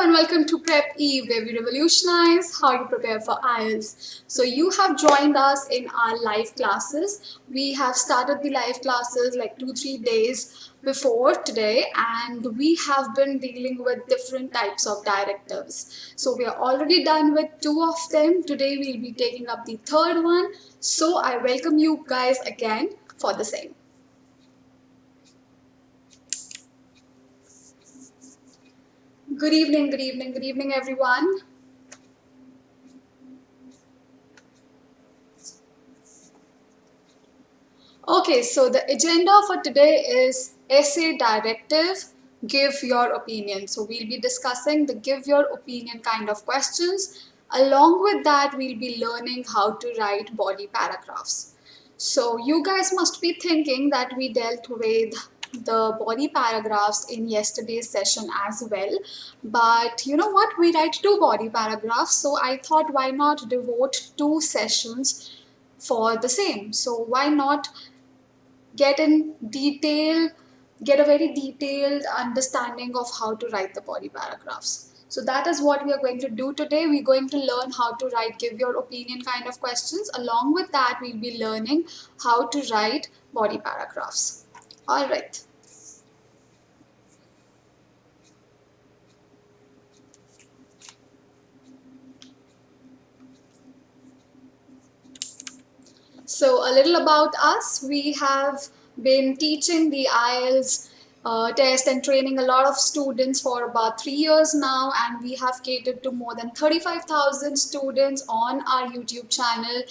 and welcome to Prep Eve, where we revolutionize how you prepare for IELTS. So you have joined us in our live classes. We have started the live classes like 2-3 days before today, and we have been dealing with different types of directives. So we are already done with 2 of them. Today we'll be taking up the third one. So I welcome you guys again for the same. Good evening, everyone. Okay, so the agenda for today is essay directive, give your opinion. So we'll be discussing the give your opinion kind of questions. Along with that, we'll be learning how to write body paragraphs. So you guys must be thinking that we dealt with the body paragraphs in yesterday's session as well. But you know what? We write 2 body paragraphs. So I thought, why not devote 2 sessions for the same? So why not get in detail, get a very detailed understanding of how to write the body paragraphs. So that is what we are going to do today. We're going to learn how to write give your opinion kind of questions. Along with that, we'll be learning how to write body paragraphs. All right. So a little about us. We have been teaching the IELTS test and training a lot of students for about 3 years now, and we have catered to more than 35,000 students on our YouTube channel.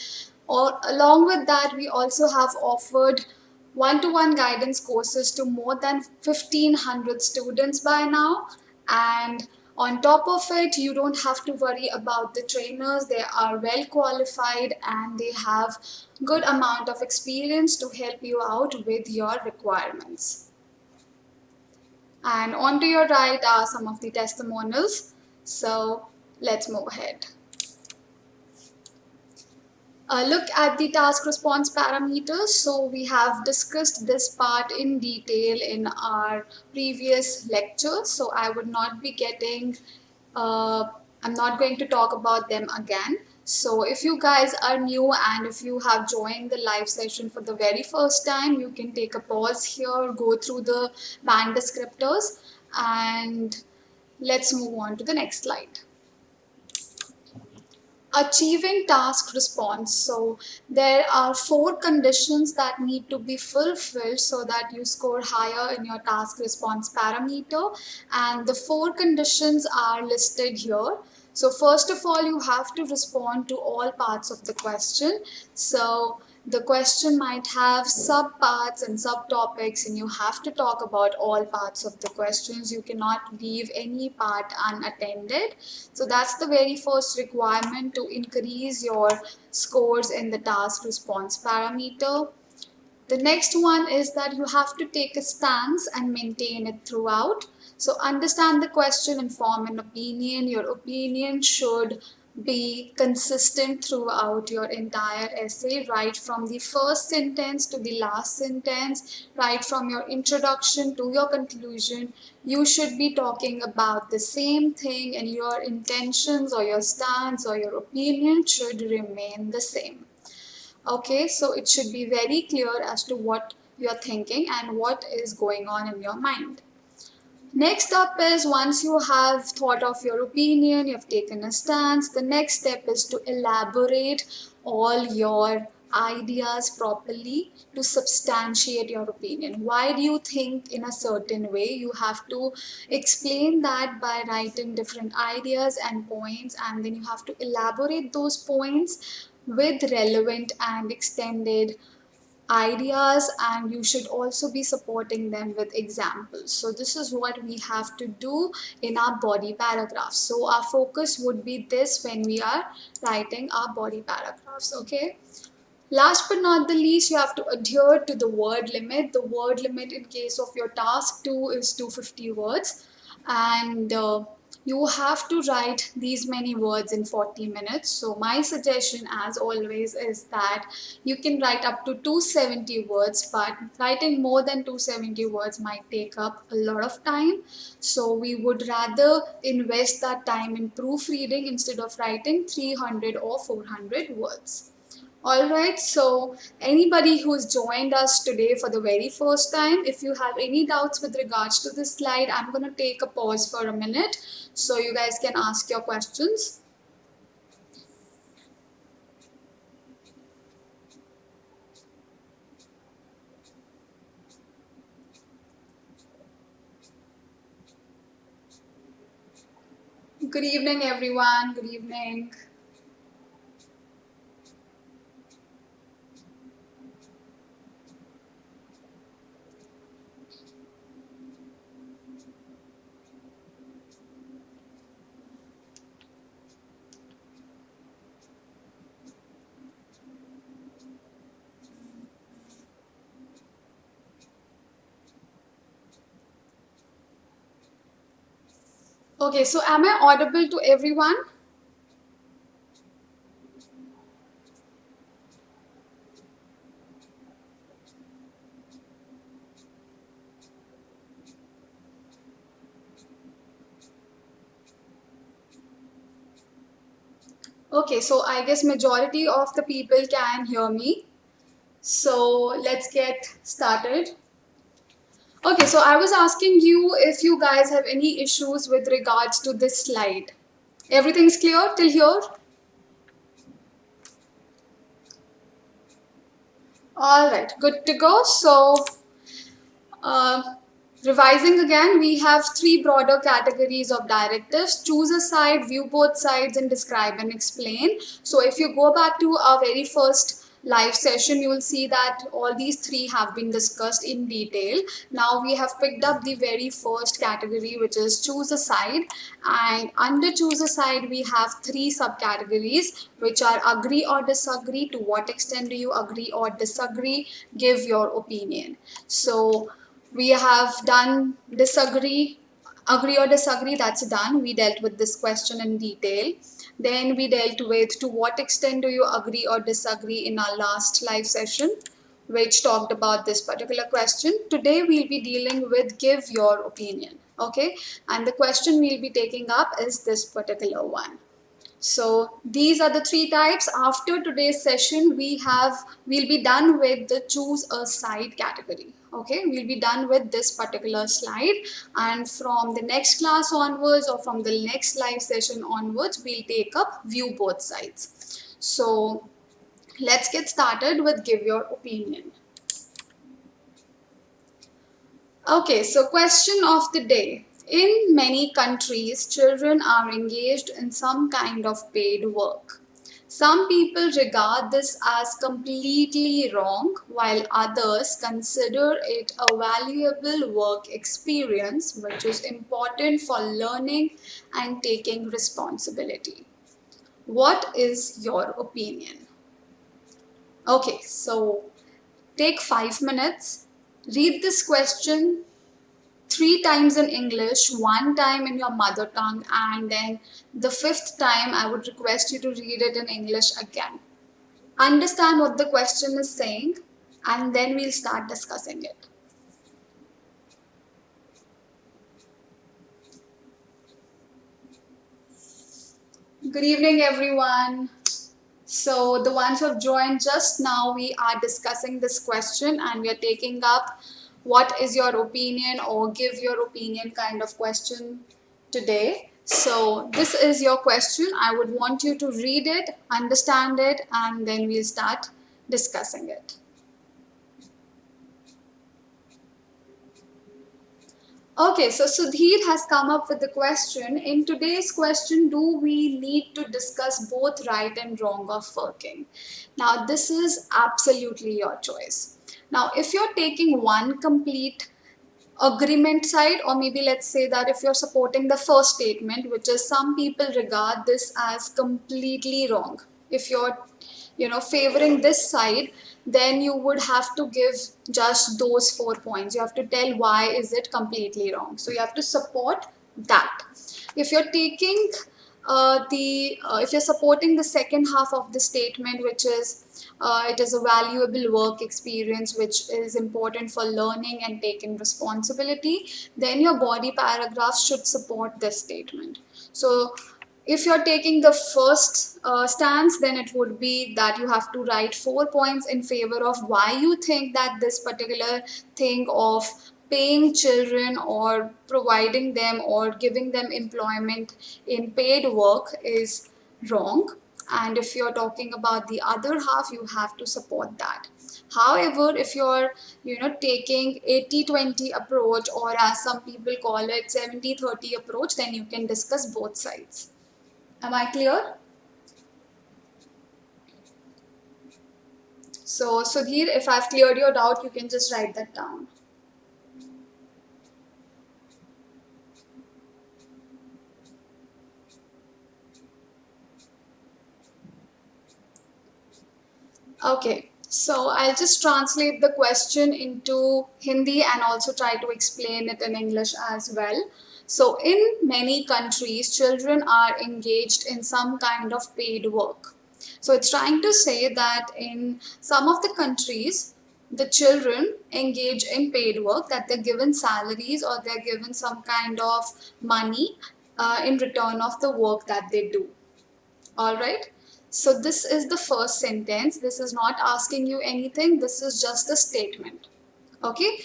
Along with that, we also have offered one-to-one guidance courses to more than 1,500 students by now. And on top of it, you don't have to worry about the trainers. They are well qualified and they have good amount of experience to help you out with your requirements. And on to your right are some of the testimonials. So let's move ahead. Look at the task response parameters. So we have discussed this part in detail in our previous lecture. So I would not be I'm not going to talk about them again. So if you guys are new and if you have joined the live session for the very first time, you can take a pause here, go through the band descriptors, and let's move on to the next slide. Achieving task response. So there are 4 conditions that need to be fulfilled so that you score higher in your task response parameter, and the 4 conditions are listed here. So first of all, you have to respond to all parts of the question. So the question might have subparts and subtopics, and you have to talk about all parts of the questions. You cannot leave any part unattended. So that's the very first requirement to increase your scores in the task response parameter. The next one is that you have to take a stance and maintain it throughout. So understand the question and form an opinion. Your opinion should be consistent throughout your entire essay, right from the first sentence to the last sentence, right from your introduction to your conclusion. You should be talking about the same thing, and your intentions or your stance or your opinion should remain the same. Okay, so it should be very clear as to what you're thinking and what is going on in your mind. Next up is, once you have thought of your opinion, you've taken a stance, the next step is to elaborate all your ideas properly to substantiate your opinion. Why do you think in a certain way? You have to explain that by writing different ideas and points, and then you have to elaborate those points with relevant and extended ideas, and you should also be supporting them with examples. So this is what we have to do in our body paragraphs. So our focus would be this when we are writing our body paragraphs. Okay, last but not the least, you have to adhere to the word limit. The word limit in case of your task 2 is 250 words, and you have to write these many words in 40 minutes. So my suggestion as always is that you can write up to 270 words, but writing more than 270 words might take up a lot of time. So we would rather invest that time in proofreading instead of writing 300 or 400 words. Alright, so anybody who's joined us today for the very first time, if you have any doubts with regards to this slide, I'm going to take a pause for a minute so you guys can ask your questions. Good evening, everyone. Good evening. Okay, so am I audible to everyone? Okay, so I guess majority of the people can hear me. So let's get started. Okay, so I was asking you if you guys have any issues with regards to this slide. Everything's clear till here? All right, good to go. So, uh, revising again, we have three broader categories of directives: choose a side, view both sides, and describe and explain. So, if you go back to our very first live session, you will see that all these three have been discussed in detail. Now we have picked up the very first category, which is choose a side, and under choose a side we have three subcategories, which are agree or disagree, to what extent do you agree or disagree, give your opinion. So we have done disagree, agree or disagree, that's done. We dealt with this question in detail. Then we dealt with to what extent do you agree or disagree in our last live session, which talked about this particular question. Today we'll be dealing with give your opinion. Okay, and the question we'll be taking up is this particular one. So these are the three types. After today's session, we'll be done with the choose a side category. Okay, we'll be done with this particular slide, and from the next class onwards or from the next live session onwards, we'll take up view both sides. So let's get started with give your opinion. Okay, so question of the day. In many countries, children are engaged in some kind of paid work. Some people regard this as completely wrong, while others consider it a valuable work experience which is important for learning and taking responsibility. What is your opinion? Okay, so take 5 minutes, read this question three times in English, one time in your mother tongue, and then the fifth time I would request you to read it in English again. Understand what the question is saying, and then we'll start discussing it. Good evening, everyone. So, the ones who have joined just now, we are discussing this question and we are taking up what is your opinion or give your opinion kind of question today. So, this is your question. I would want you to read it, understand it, and then we'll start discussing it. Okay, so Sudhir has come up with the question. In today's question, do we need to discuss both right and wrong of working? Now, this is absolutely your choice. Now, if you're taking one complete agreement side, or maybe let's say that if you're supporting the first statement, which is some people regard this as completely wrong, if you're favoring this side, then you would have to give just those 4 points. You have to tell why is it completely wrong, so you have to support that. if you're taking the if you're supporting the second half of the statement, which is it is a valuable work experience which is important for learning and taking responsibility, then your body paragraph should support this statement. So if you're taking the first stance, then it would be that you have to write 4 points in favor of why you think that this particular thing of paying children or providing them or giving them employment in paid work is wrong. And if you're talking about the other half, you have to support that. However, if you're taking 80-20 approach, or as some people call it 70-30 approach, then you can discuss both sides. Am I clear? So, Sudhir, if I've cleared your doubt, you can just write that down. Okay, so I'll just translate the question into Hindi and also try to explain it in English as well. So, in many countries, children are engaged in some kind of paid work. So, it's trying to say that in some of the countries, the children engage in paid work, that they're given salaries or they're given some kind of money in return of the work that they do. All right. So this is the first sentence. This is not asking you anything. This is just a statement. Okay.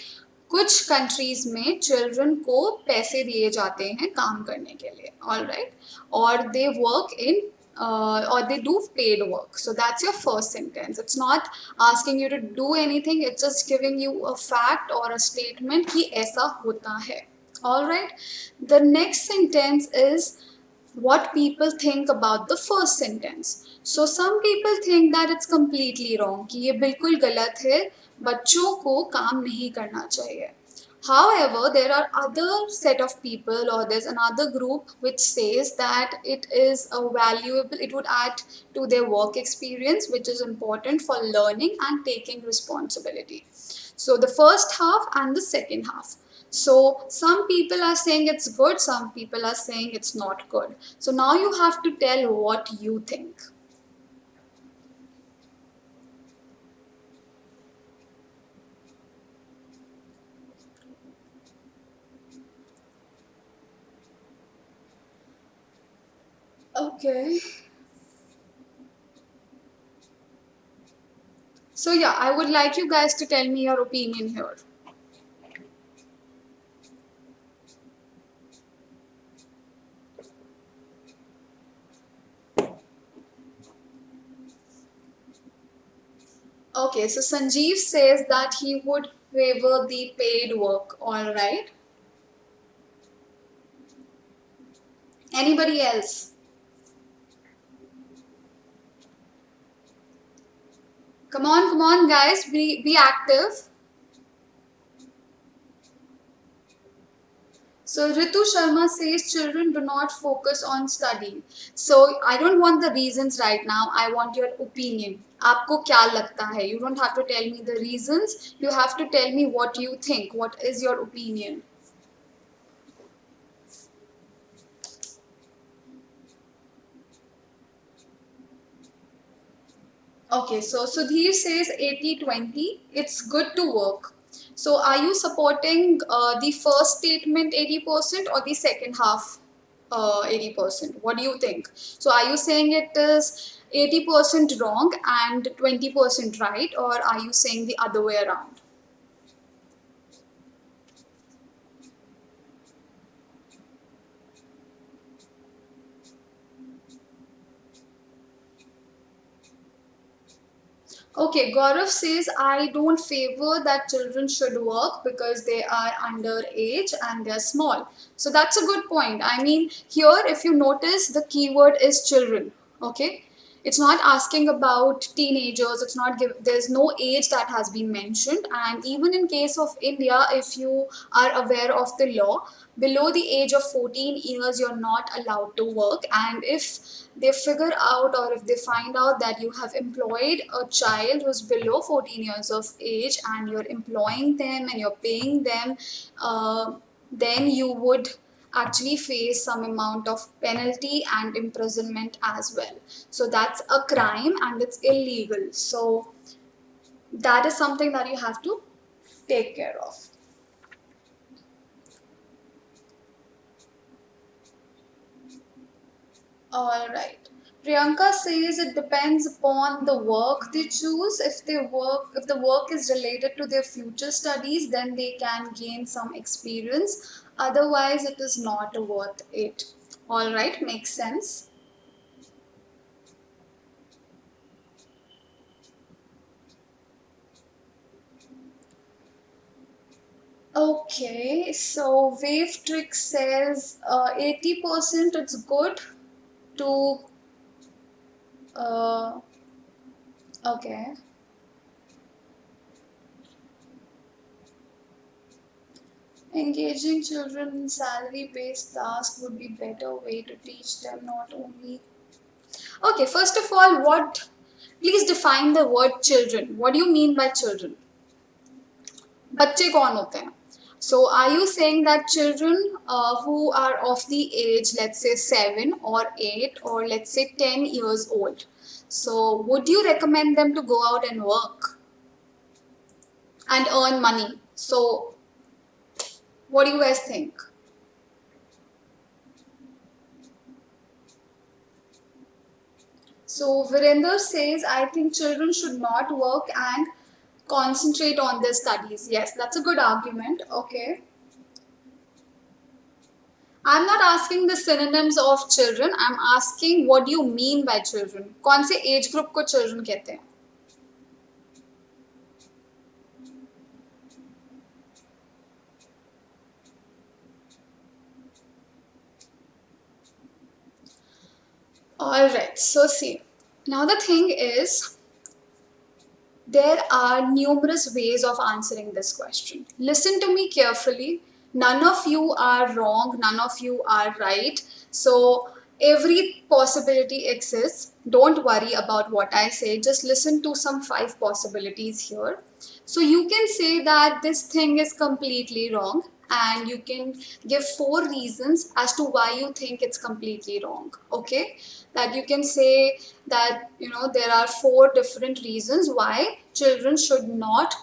कुछ countries में children को पैसे दिए जाते हैं काम करने के लिए, ऑल राइट, और they work in or they do paid work. So that's your first sentence. It's not asking you to do anything. It's just giving you a fact or a statement कि ऐसा होता है. All right. The next sentence is what people think about the first sentence. So some people think that it's completely wrong, कि ये बिल्कुल गलत है, बच्चों को काम नहीं करना चाहिए. However, there are other set of people, or there's another group which says that it is a valuable, it would add to their work experience, which is important for learning and taking responsibility. So the first half and the second half. So some people are saying it's good, some people are saying it's not good. So now you have to tell what you think. Okay. So yeah, I would like you guys to tell me your opinion here. Okay, so Sanjeev says that he would favor the paid work, all right. Anybody else? Come on, guys, be active. So Ritu Sharma says children do not focus on studying. So I don't want the reasons right now. I want your opinion. आपको क्या लगता है? You don't have to tell me the reasons. You have to tell me what you think. What is your opinion? Okay, so Sudhir says 80-20. It's good to work. So are you supporting the first statement 80% or the second half 80%? What do you think? So are you saying it is 80% wrong and 20% right, or are you saying the other way around? Okay, Gaurav says, I don't favor that children should work because they are underage and they're small. So that's a good point. I mean, here, if you notice, the keyword is children. Okay, it's not asking about teenagers. It's not there's no age that has been mentioned. And even in case of India, if you are aware of the law, below the age of 14 years, you're not allowed to work. And if they figure out, or if they find out that you have employed a child who's below 14 years of age and you're employing them and you're paying them, then you would actually face some amount of penalty and imprisonment as well. So that's a crime and it's illegal. So that is something that you have to take care of. All right. Priyanka says it depends upon the work they choose. If the work is related to their future studies, then they can gain some experience. Otherwise, it is not worth it. All right, makes sense. Okay, so Wave Trick says 80% it's good to uh, okay. Engaging children in salary-based tasks would be better way to teach them not only. Okay, first of all, please define the word children. What do you mean by children? बच्चे कौन होते हैं? So are you saying that children who are of the age, let's say 7 or 8 or let's say 10 years old, so would you recommend them to go out and work and earn money? So what do you guys think? So Virender says, I think children should not work and concentrate on their studies. Yes, that's a good argument. Okay. I'm not asking the synonyms of children. I'm asking what do you mean by children? कौन से age group को children कहते हैं? Alright, so see. Now the thing is, there are numerous ways of answering this question. Listen to me carefully. None of you are wrong, none of you are right. So, every possibility exists. Don't worry about what I say, just listen to some 5 possibilities here. So, you can say that this thing is completely wrong, and you can give 4 reasons as to why you think it's completely wrong. Okay, that you can say that there are 4 different reasons why children should not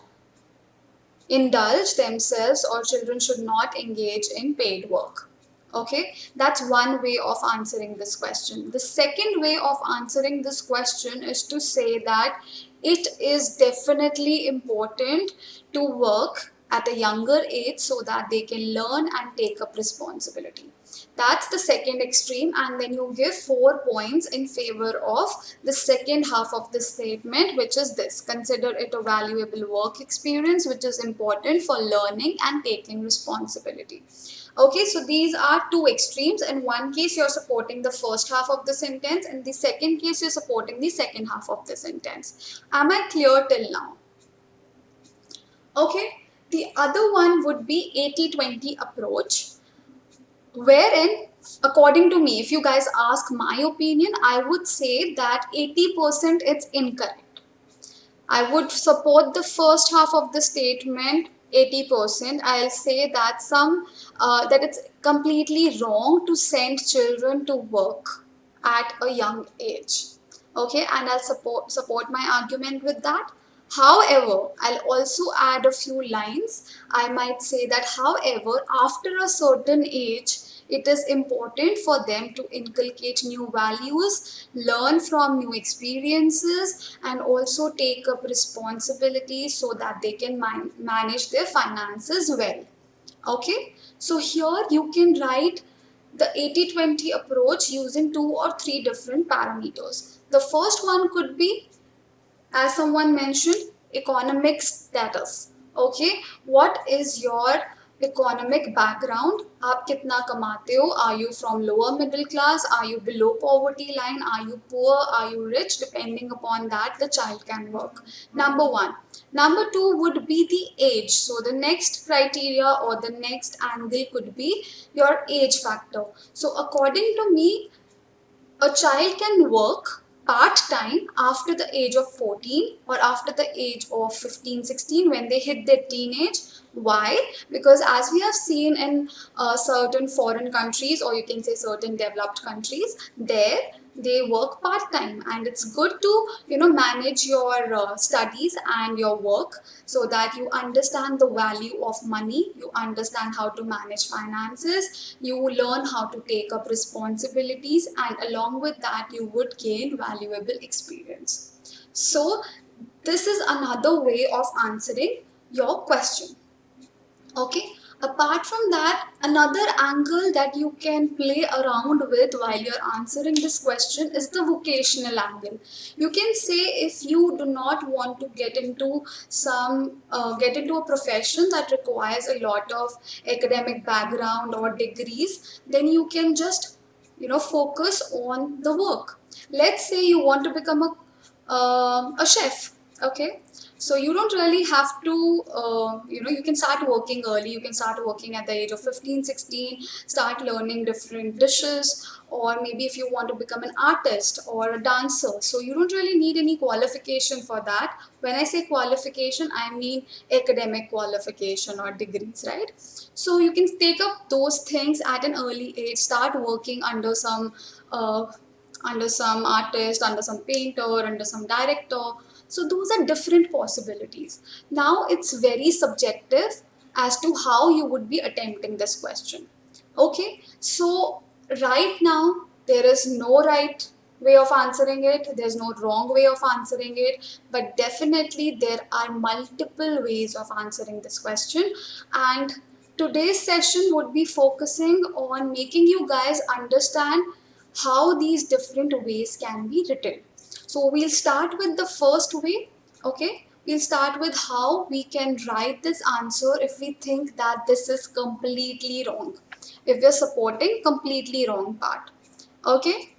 indulge themselves or children should not engage in paid work. Okay, that's one way of answering this question. The second way of answering this question is to say that it is definitely important to work at a younger age so that they can learn and take up responsibility. That's the second extreme, and then you give 4 points in favor of the second half of the statement, which is this: consider it a valuable work experience which is important for learning and taking responsibility. Okay, so these are 2 extremes. In one case, you're supporting the first half of the sentence, in the second case, you're supporting the second half of the sentence. Am I clear till now? Okay, the other one would be 80-20 approach, wherein, according to me, if you guys ask my opinion, I would say that 80% it's incorrect. I would support the first half of the statement 80%. I'll say that that it's completely wrong to send children to work at a young age. Okay, and I'll support my argument with that. However, I'll also add a few lines. I might say that, however, after a certain age, it is important for them to inculcate new values, learn from new experiences, and also take up responsibilities so that they can manage their finances well. Okay, so here you can write the 80-20 approach using 2 or 3 different parameters. The first one could be, as someone mentioned, economic status. Okay, what is your economic background? आप कितना कमाते हो? Are you from lower middle class? Are you below poverty line? Are you poor? Are you rich? Depending upon that, the child can work. Number one. Number two would be the age. So the next criteria or the next angle could be your age factor. So according to me, a child can work part-time after the age of 14 or after the age of 15, 16 when they hit their teenage, Why? Because as we have seen in certain foreign countries, or you can say certain developed countries, there they work part time, and it's good to manage your studies and your work so that you understand the value of money, you understand how to manage finances, you learn how to take up responsibilities, and along with that, you would gain valuable experience. So, this is another way of answering your question. Okay, apart from that, another angle that you can play around with while you're answering this question is the vocational angle. You can say, if you do not want to get into a profession that requires a lot of academic background or degrees, then you can just focus on the work. Let's say you want to become a chef. Okay, so you don't really have to you can start working early. You can start working at the age of 15, 16, start learning different dishes, or maybe if you want to become an artist or a dancer, so you don't really need any qualification for that. When I say qualification, I mean academic qualification or degrees, right? So you can take up those things at an early age, start working uh, under some artist, under some painter, under some director. So those are different possibilities. Now it's very subjective as to how you would be attempting this question. Okay, so right now there is no right way of answering it, there's no wrong way of answering it, but definitely there are multiple ways of answering this question. And today's session would be focusing on making you guys understand how these different ways can be written. So we'll start with the first way, okay? We'll start with how we can write this answer if we think that this is completely wrong. If we're supporting completely wrong part, okay?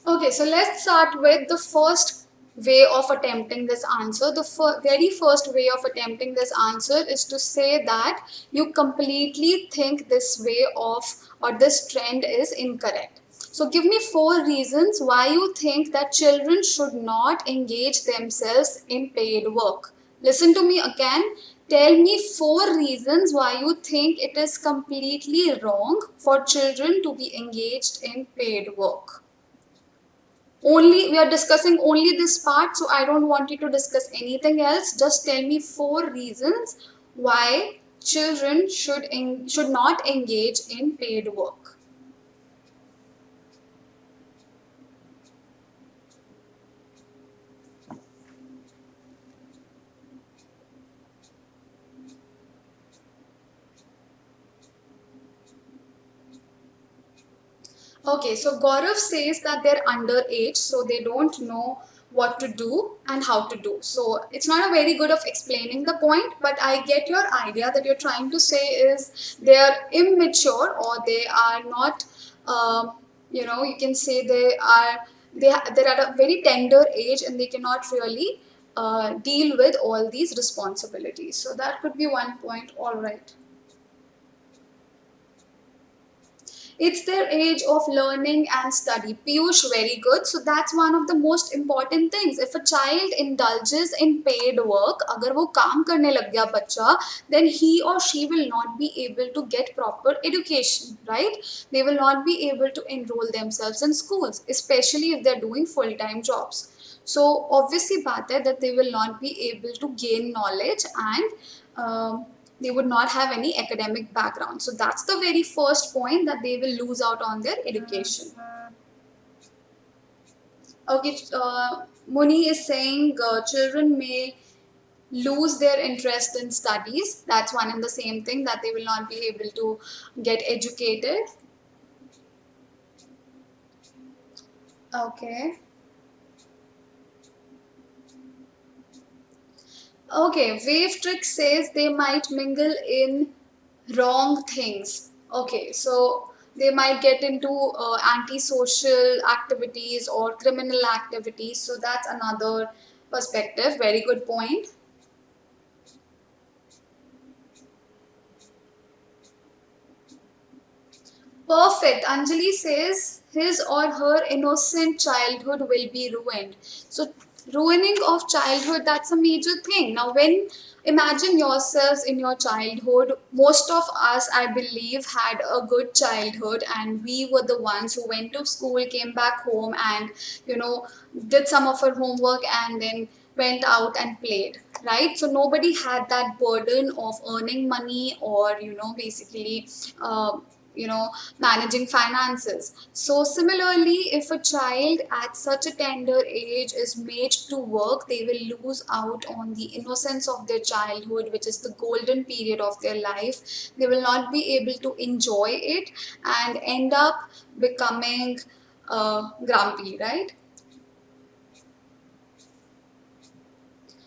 Okay, so let's start with the first way of attempting this answer. The very first way of attempting this answer is to say that you completely think this way of, or this trend is incorrect. So give me 4 reasons why you think that children should not engage themselves in paid work. Listen to me again. Tell me 4 reasons why you think it is completely wrong for children to be engaged in paid work. Only we are discussing only this part, so I don't want you to discuss anything else. Just tell me 4 reasons why children should not engage in paid work. Okay, so Gaurav says that they're underage, so they don't know what to do and how to do. So it's not a very good of explaining the point, but I get your idea that you're trying to say is they are immature, or they are not, you can say they're at a very tender age and they cannot really deal with all these responsibilities. So that could be one point. All right. It's their age of learning and study. Piyush, very good. So that's one of the most important things. If a child indulges in paid work, agar wo kaam karne lag gaya bacha, then he or she will not be able to get proper education, right? They will not be able to enroll themselves in schools, especially if they're doing full-time jobs. So obviously बात है that they will not be able to gain knowledge, and they would not have any academic background. So that's the very first point, that they will lose out on their education. Okay, Muni is saying children may lose their interest in studies. That's one and the same thing, that they will not be able to get educated. Okay. Okay, Wave Trick says they might mingle in wrong things. Okay, so they might get into antisocial activities or criminal activities. So that's another perspective. Very good point. Perfect. Anjali says his or her innocent childhood will be ruined. So, ruining of childhood, that's a major thing. Now, when imagine yourselves in your childhood, most of us, I believe, had a good childhood, and we were the ones who went to school, came back home, and you know, did some of our homework and then went out and played, right? So nobody had that burden of earning money or basically uh, you know managing finances. So similarly, if a child at such a tender age is made to work, they will lose out on the innocence of their childhood, which is the golden period of their life. They will not be able to enjoy it and end up becoming grumpy, right?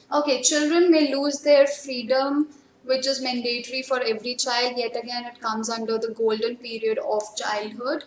Okay, children may lose their freedom, which is mandatory for every child. Yet again, it comes under the golden period of childhood.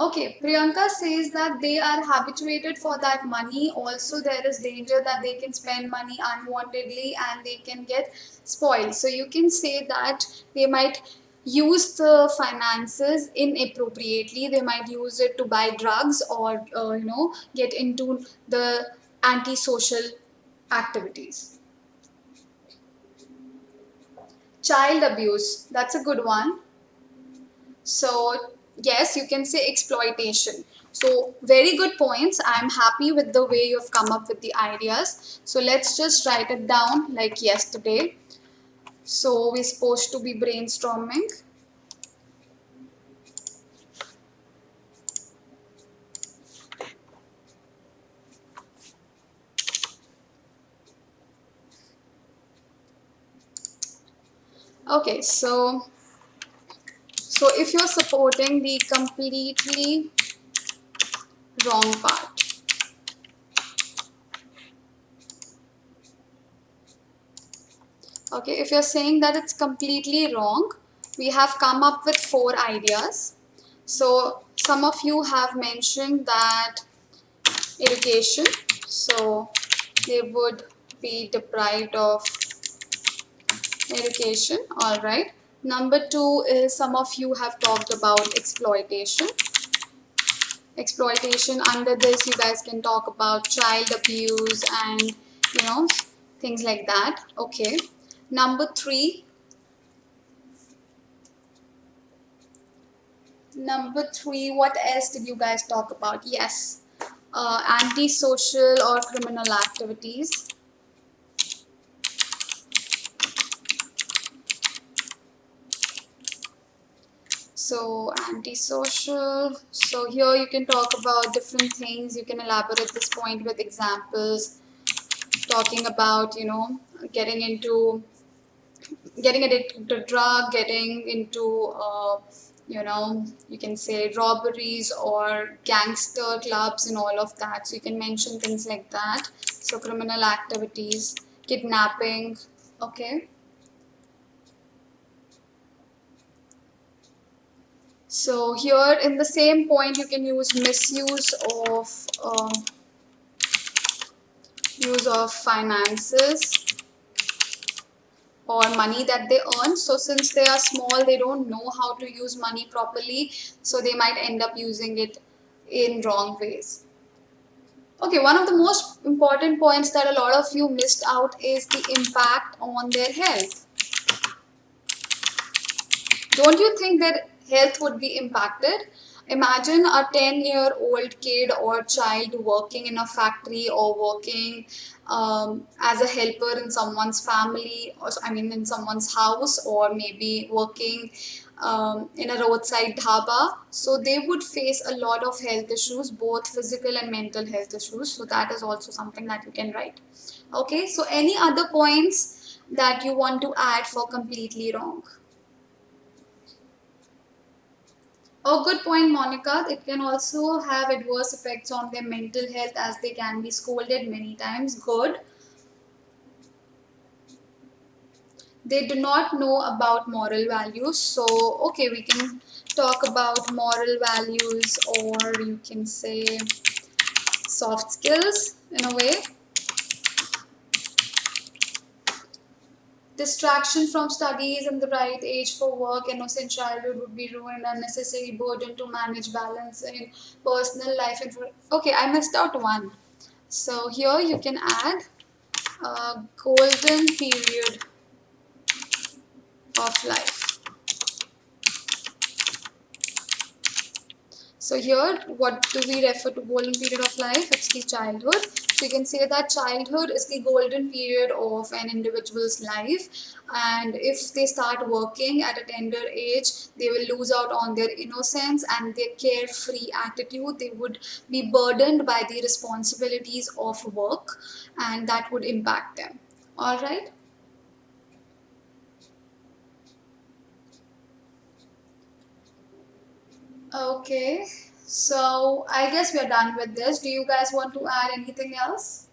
Okay, Priyanka says that they are habituated for that money. Also, there is danger that they can spend money unwantedly and they can get spoiled. So, you can say that they might use the finances inappropriately. They might use it to buy drugs or, get into the antisocial activities. Child abuse, that's a good one. So, yes, you can say exploitation. So, very good points. I'm happy with the way you've come up with the ideas. So, let's just write it down like yesterday. So, we're supposed to be brainstorming. Okay, so if you're supporting the completely wrong part, okay, if you're saying that it's completely wrong, we have come up with 4 ideas. So, some of you have mentioned that education, so they would be deprived of education. All right. Number 2 is some of you have talked about exploitation. Exploitation, under this you guys can talk about child abuse and you know things like that. Okay. Number 3, what else did you guys talk about? Yes, antisocial or criminal activities. So antisocial. So here you can talk about different things. You can elaborate this point with examples, talking about getting into getting addicted to drug, getting into you can say robberies or gangster clubs and all of that. So you can mention things like that. So criminal activities, kidnapping. Okay. So here in the same point, you can use misuse of use of finances or money that they earn. So since they are small, they don't know how to use money properly. So they might end up using it in wrong ways. Okay, one of the most important points that a lot of you missed out is the impact on their health. Don't you think that health would be impacted? Imagine a 10-year-old kid or child working in a factory or working as a helper in someone's family, or I mean, in someone's house, or maybe working in a roadside dhaba. So they would face a lot of health issues, both physical and mental health issues. So that is also something that you can write. Okay, so any other points that you want to add for completely wrong? Oh, good point, Monica. It can also have adverse effects on their mental health as they can be scolded many times. Good. They do not know about moral values. So, okay, we can talk about moral values, or you can say soft skills in a way. Distraction from studies and the right age for work, innocent childhood would be ruined, unnecessary burden to manage balance in personal life. And okay, I missed out one. So here you can add a golden period of life. So here, what do we refer to golden period of life? It's the childhood. So you can say that childhood is the golden period of an individual's life, and if they start working at a tender age, they will lose out on their innocence and their carefree attitude. They would be burdened by the responsibilities of work, and that would impact them. All right. Okay, so I guess we're done with this. Do you guys want to add anything else?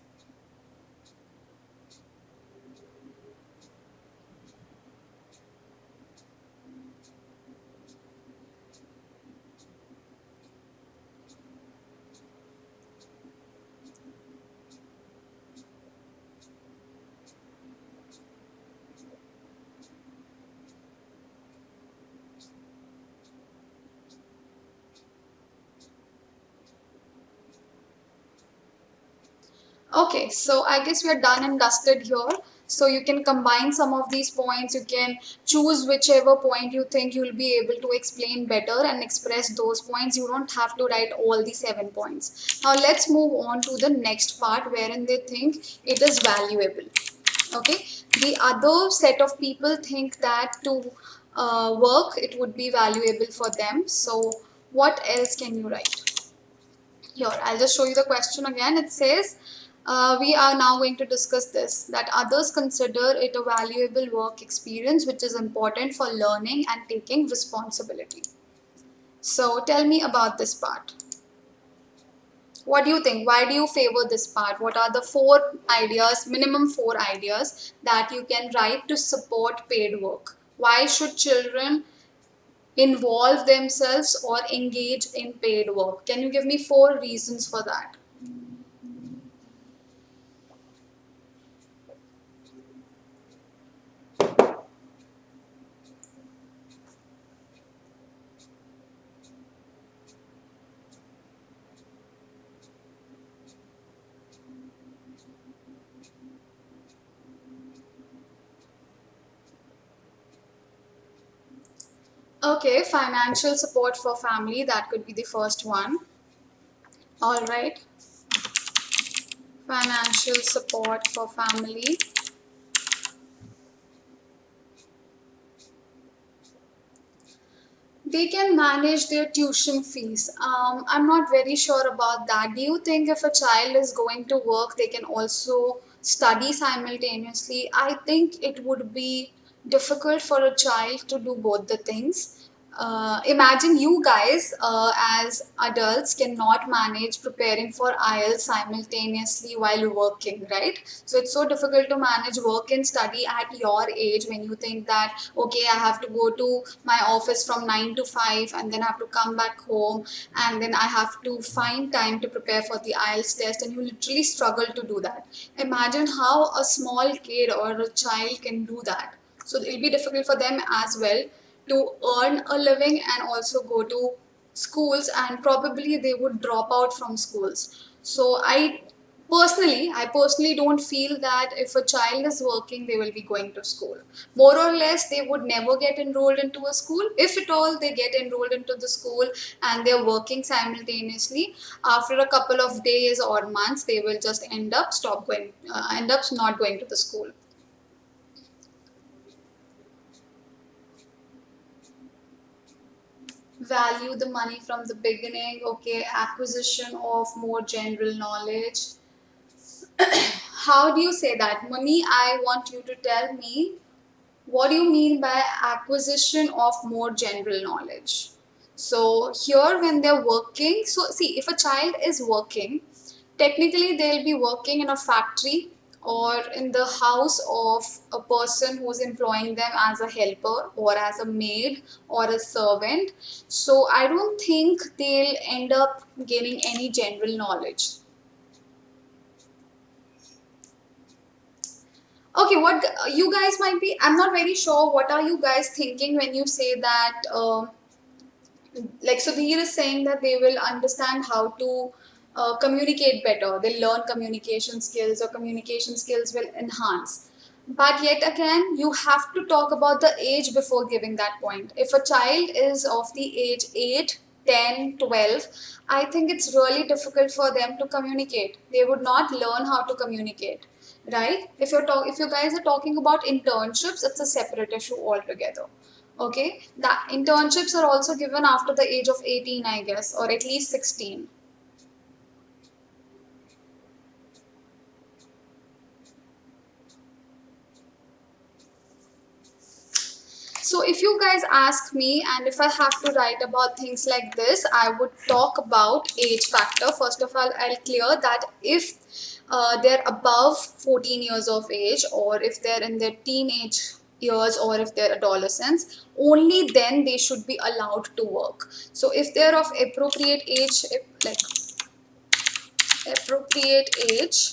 Okay, so I guess we're done and dusted here. So you can combine some of these points. You can choose whichever point you think you'll be able to explain better and express those points. You don't have to write all the 7 points. Now let's move on to the next part wherein they think it is valuable. Okay, the other set of people think that to work it would be valuable for them. So what else can you write? Here, I'll just show you the question again. It says, we are now going to discuss this, that others consider it a valuable work experience which is important for learning and taking responsibility. So tell me about this part. What do you think? Why do you favor this part? What are the 4 ideas, minimum 4 ideas that you can write to support paid work? Why should children involve themselves or engage in paid work? Can you give me 4 reasons for that? Okay, financial support for family, that could be the first one. All right, financial support for family. They can manage their tuition fees. I'm not very sure about that. Do you think if a child is going to work, they can also study simultaneously? I think it would be difficult for a child to do both the things. Imagine you guys as adults cannot manage preparing for IELTS simultaneously while working, right? So it's so difficult to manage work and study at your age when you think that, okay, I have to go to my office from 9 to 5 and then I have to come back home and then I have to find time to prepare for the IELTS test, and you literally struggle to do that. Imagine how a small kid or a child can do that. So it'll be difficult for them as well to earn a living and also go to schools, and probably they would drop out from schools. So I personally don't feel that if a child is working they will be going to school. More or less they would never get enrolled into a school. If at all they get enrolled into the school and they're working simultaneously, after a couple of days or months they will just end up not going to the school. Value the money from the beginning. Okay, acquisition of more general knowledge. How do you say that? Money, I want you to tell me what do you mean by acquisition of more general knowledge? So here when they're working, so see, if a child is working, technically they'll be working in a factory or in the house of a person who's employing them as a helper or as a maid or a servant. So I don't think they'll end up gaining any general knowledge. Okay, what you guys might be, I'm not very sure what are you guys thinking when you say that like Sudhir is saying that they will understand how to communicate better. They'll learn communication skills, or communication skills will enhance. But yet again, you have to talk about the age before giving that point. If a child is of the age 8, 10, 12, I think it's really difficult for them to communicate. They would not learn how to communicate, right? If you guys are talking about internships, it's a separate issue altogether. Okay, the internships are also given after the age of 18, I guess, or at least 16. So if you guys ask me, and if I have to write about things like this, I would talk about age factor. First of all, I'll clear that if they're above 14 years of age, or if they're in their teenage years, or if they're adolescents, only then they should be allowed to work. So if they're of appropriate age, like appropriate age,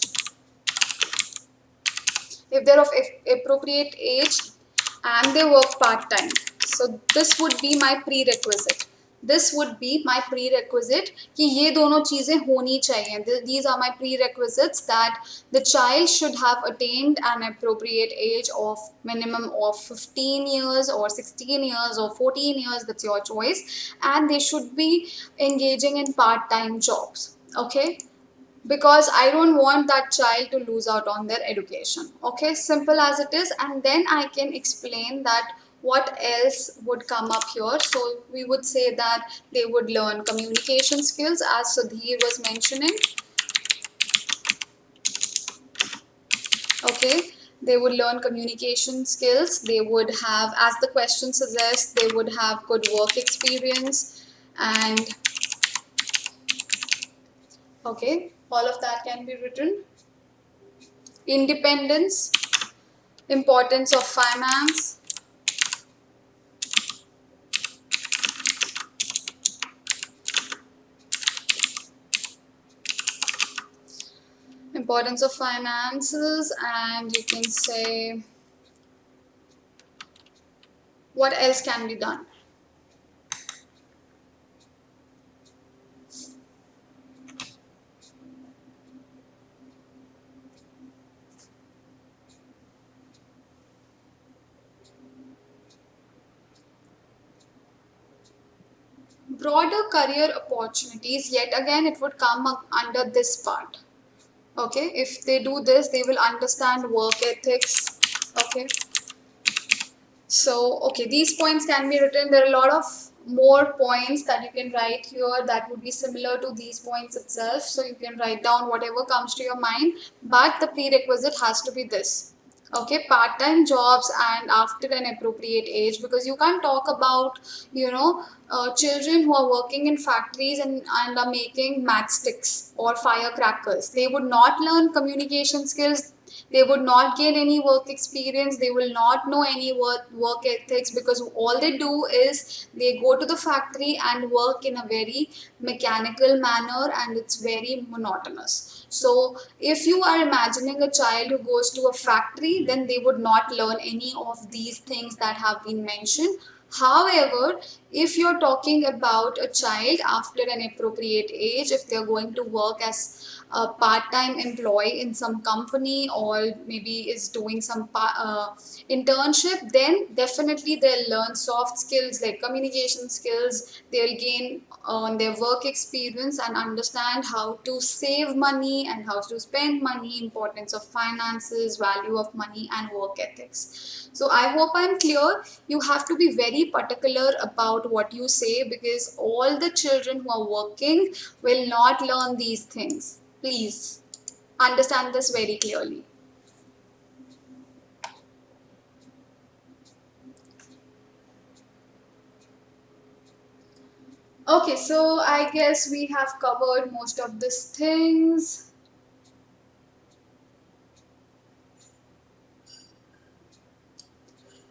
if they're of appropriate age and they work part-time, so this would be my prerequisite. This would be my prerequisite कि ये दोनों चीज़ें होनी चाहिए. These are my prerequisites, that the child should have attained an appropriate age of minimum of 15 years or 16 years or 14 years, that's your choice, and they should be engaging in part-time jobs. Okay, because I don't want that child to lose out on their education. Okay, simple as it is. And then I can explain that what else would come up here. So we would say that they would learn communication skills, as Sudhir was mentioning. Okay, they would learn communication skills. They would have, as the question suggests, they would have good work experience, and okay, all of that can be written. Independence, importance of finance, importance of finances, and you can say what else can be done. Broader career opportunities, yet again it would come under this part. Okay, if they do this, they will understand work ethics. Okay, so okay, these points can be written. There are a lot of more points that you can write here that would be similar to these points itself, so you can write down whatever comes to your mind, but the prerequisite has to be this. Okay, part-time jobs and after an appropriate age, because you can't talk about, children who are working in factories and are making matchsticks or firecrackers. They would not learn communication skills. They would not gain any work experience. They will not know any work ethics, because all they do is they go to the factory and work in a very mechanical manner, and it's very monotonous. So if you are imagining a child who goes to a factory, then they would not learn any of these things that have been mentioned. However, if you're talking about a child after an appropriate age, if they're going to work as a part-time employee in some company, or maybe is doing some internship, then definitely they'll learn soft skills like communication skills. They'll gain on their work experience and understand how to save money and how to spend money, importance of finances, value of money, and work ethics. So I hope I'm clear. You have to be very particular about what you say, because all the children who are working will not learn these things. Please understand this very clearly. Okay, so I guess we have covered most of these things.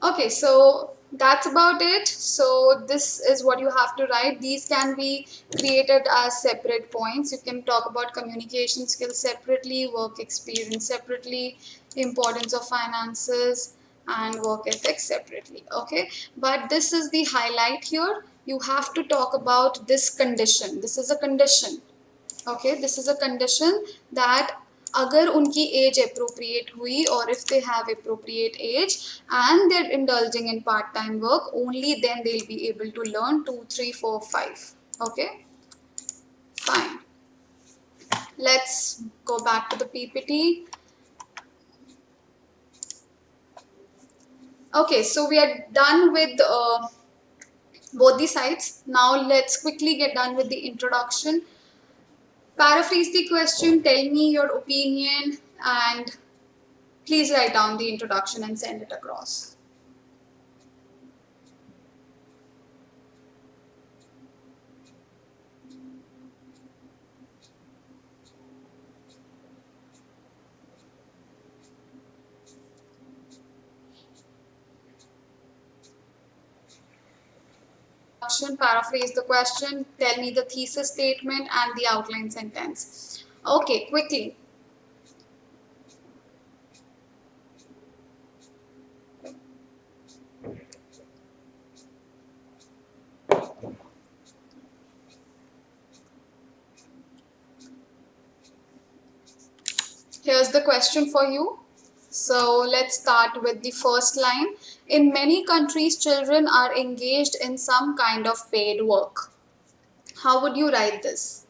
Okay, so that's about it. So this is what you have to write. These can be created as separate points. You can talk about communication skills separately, work experience separately, importance of finances, and work ethics separately. Okay, but this is the highlight here. You have to talk about this condition. This is a condition. Okay, this is a condition that अगर उनकी as appropriate हुई or if they have appropriate age and they're indulging in part-time work, only then they'll be able to learn 2, 3, 4, 5. Okay, fine. Let's go back to the PPT. Okay, so we are done with both the sides. Now let's quickly get done with the introduction. Paraphrase the question, tell me your opinion, and please write down the introduction and send it across. Paraphrase the question, tell me the thesis statement and the outline sentence. Okay, quickly. Here's the question for you. So let's start with the first line. In many countries, children are engaged in some kind of paid work. How would you write this?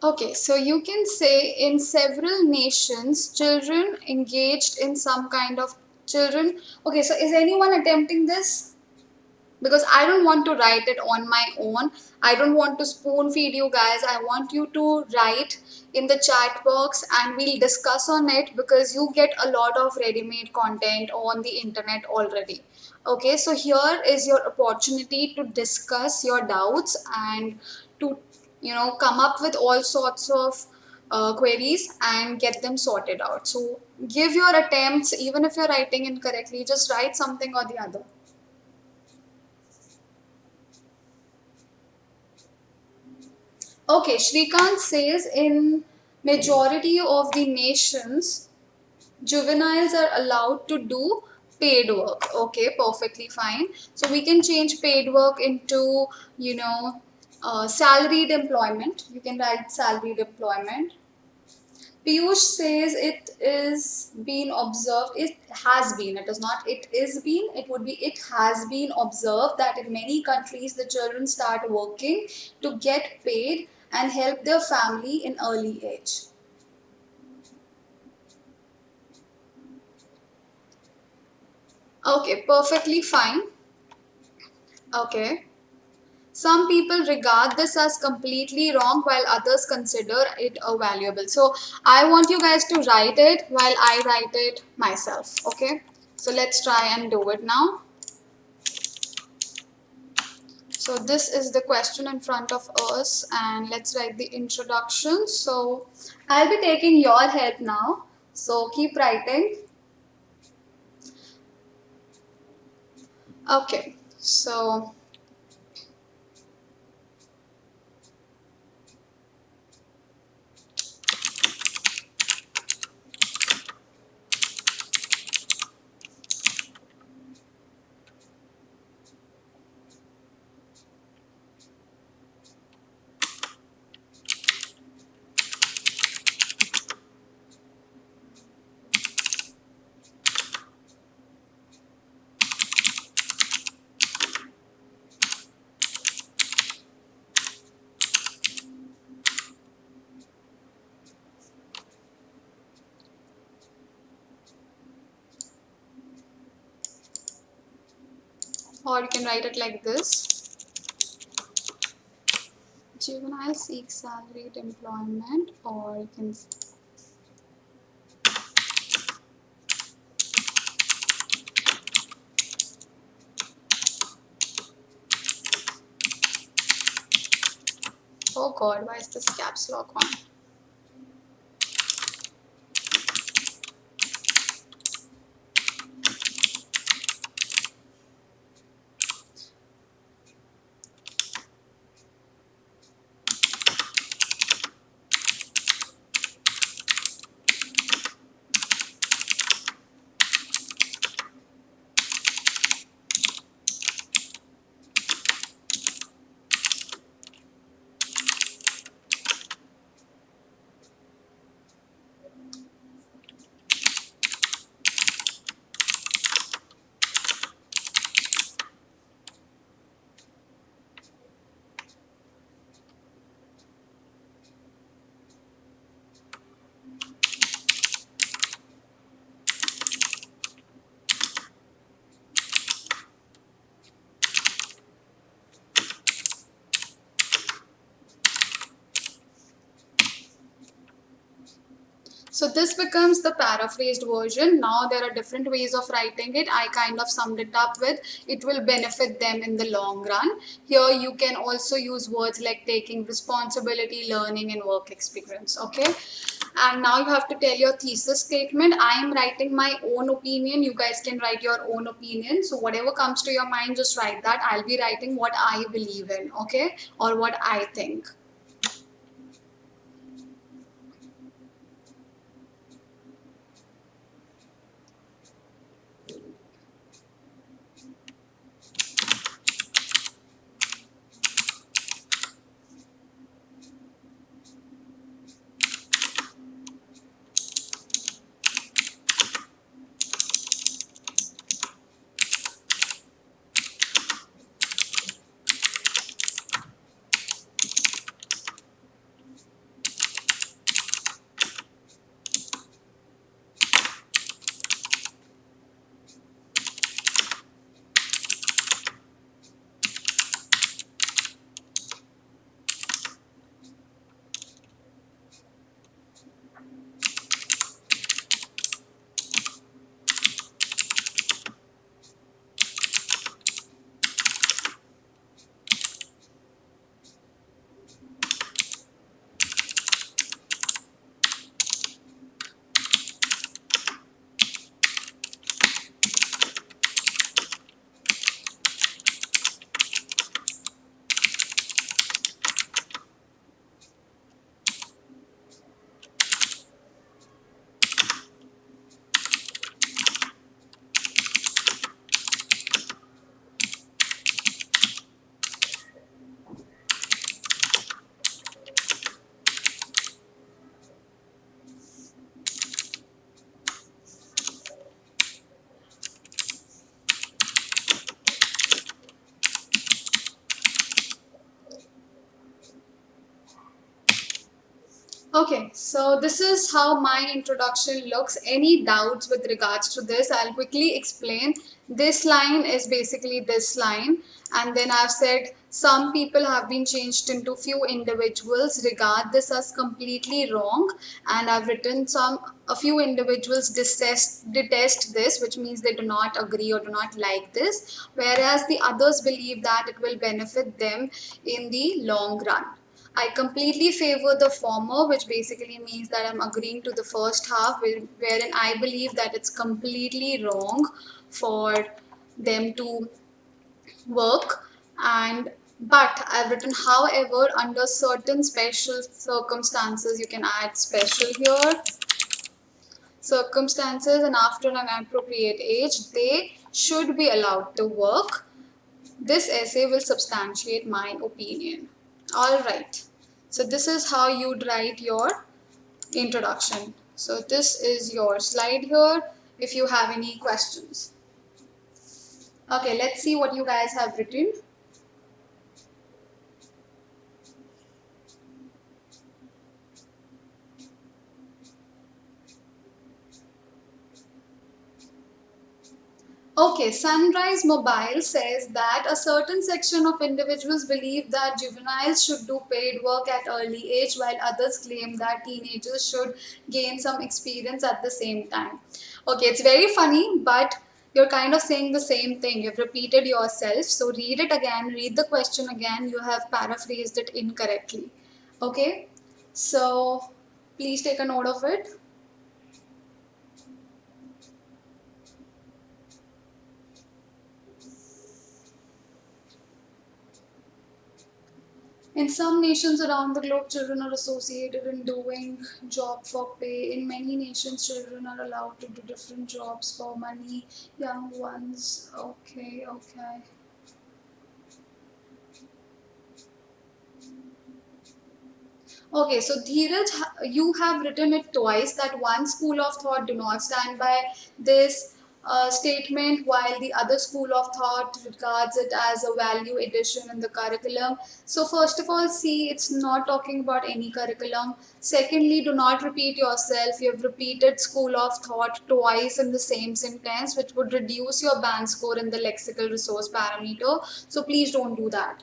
Okay, so you can say in several nations, children engaged in some kind of children. Okay, so is anyone attempting this? Because I don't want to write it on my own. I don't want to spoon feed you guys. I want you to write in the chat box and we'll discuss on it because you get a lot of ready made content on the internet already. Okay, so here is your opportunity to discuss your doubts and to come up with all sorts of queries and get them sorted out. So give your attempts, even if you're writing incorrectly, just write something or the other. Okay, Shrikant says in majority of the nations, juveniles are allowed to do paid work. Okay, perfectly fine. So we can change paid work into, salaried employment. You can write salaried employment. Piyush says it is been observed, it has been, it is not it is been, it would be it has been observed that in many countries the children start working to get paid and help their family in early age. Okay, perfectly fine. Okay. Some people regard this as completely wrong while others consider it a valuable. So I want you guys to write it while I write it myself. Okay. So let's try and do it now. So this is the question in front of us and let's write the introduction. So I'll be taking your help now. So keep writing. Okay. So or you can write it like this: juvenile seeks salaried employment, or you can, oh god, why is this caps lock on? So this becomes the paraphrased version. Now there are different ways of writing it. I kind of summed it up with it will benefit them in the long run. Here you can also use words like taking responsibility, learning, and work experience. Okay. And now you have to tell your thesis statement. I am writing my own opinion. You guys can write your own opinion. So whatever comes to your mind, just write that. I'll be writing what I believe in, okay? Or what I think. Okay, so this is how my introduction looks. Any doubts with regards to this? I'll quickly explain. This line is basically this line, and then I've said some people have been changed into few individuals. Regard this as completely wrong, and I've written a few individuals detest this, which means they do not agree or do not like this, whereas the others believe that it will benefit them in the long run. I completely favor the former, which basically means that I'm agreeing to the first half, wherein I believe that it's completely wrong for them to work. And but I've written, however, under certain special circumstances, you can add special here, circumstances, and after an appropriate age, they should be allowed to work. This essay will substantiate my opinion. Alright, so this is how you'd write your introduction. So this is your slide here if you have any questions. Okay, let's see what you guys have written. Okay, Sunrise Mobile says that a certain section of individuals believe that juveniles should do paid work at early age, while others claim that teenagers should gain some experience at the same time. Okay, it's very funny, but you're kind of saying the same thing. You've repeated yourself. So read it again, read the question again. You have paraphrased it incorrectly. Okay, so please take a note of it. In some nations around the globe, children are associated in doing job for pay. In many nations, children are allowed to do different jobs for money. Young ones, okay, okay. Okay, so Dheeraj, you have written it twice that one school of thought do not stand by this statement, while the other school of thought regards it as a value addition in the curriculum. So, first of all, see, it's not talking about any curriculum. Secondly, do not repeat yourself. You have repeated school of thought twice in the same sentence, which would reduce your band score in the lexical resource parameter. So, please don't do that.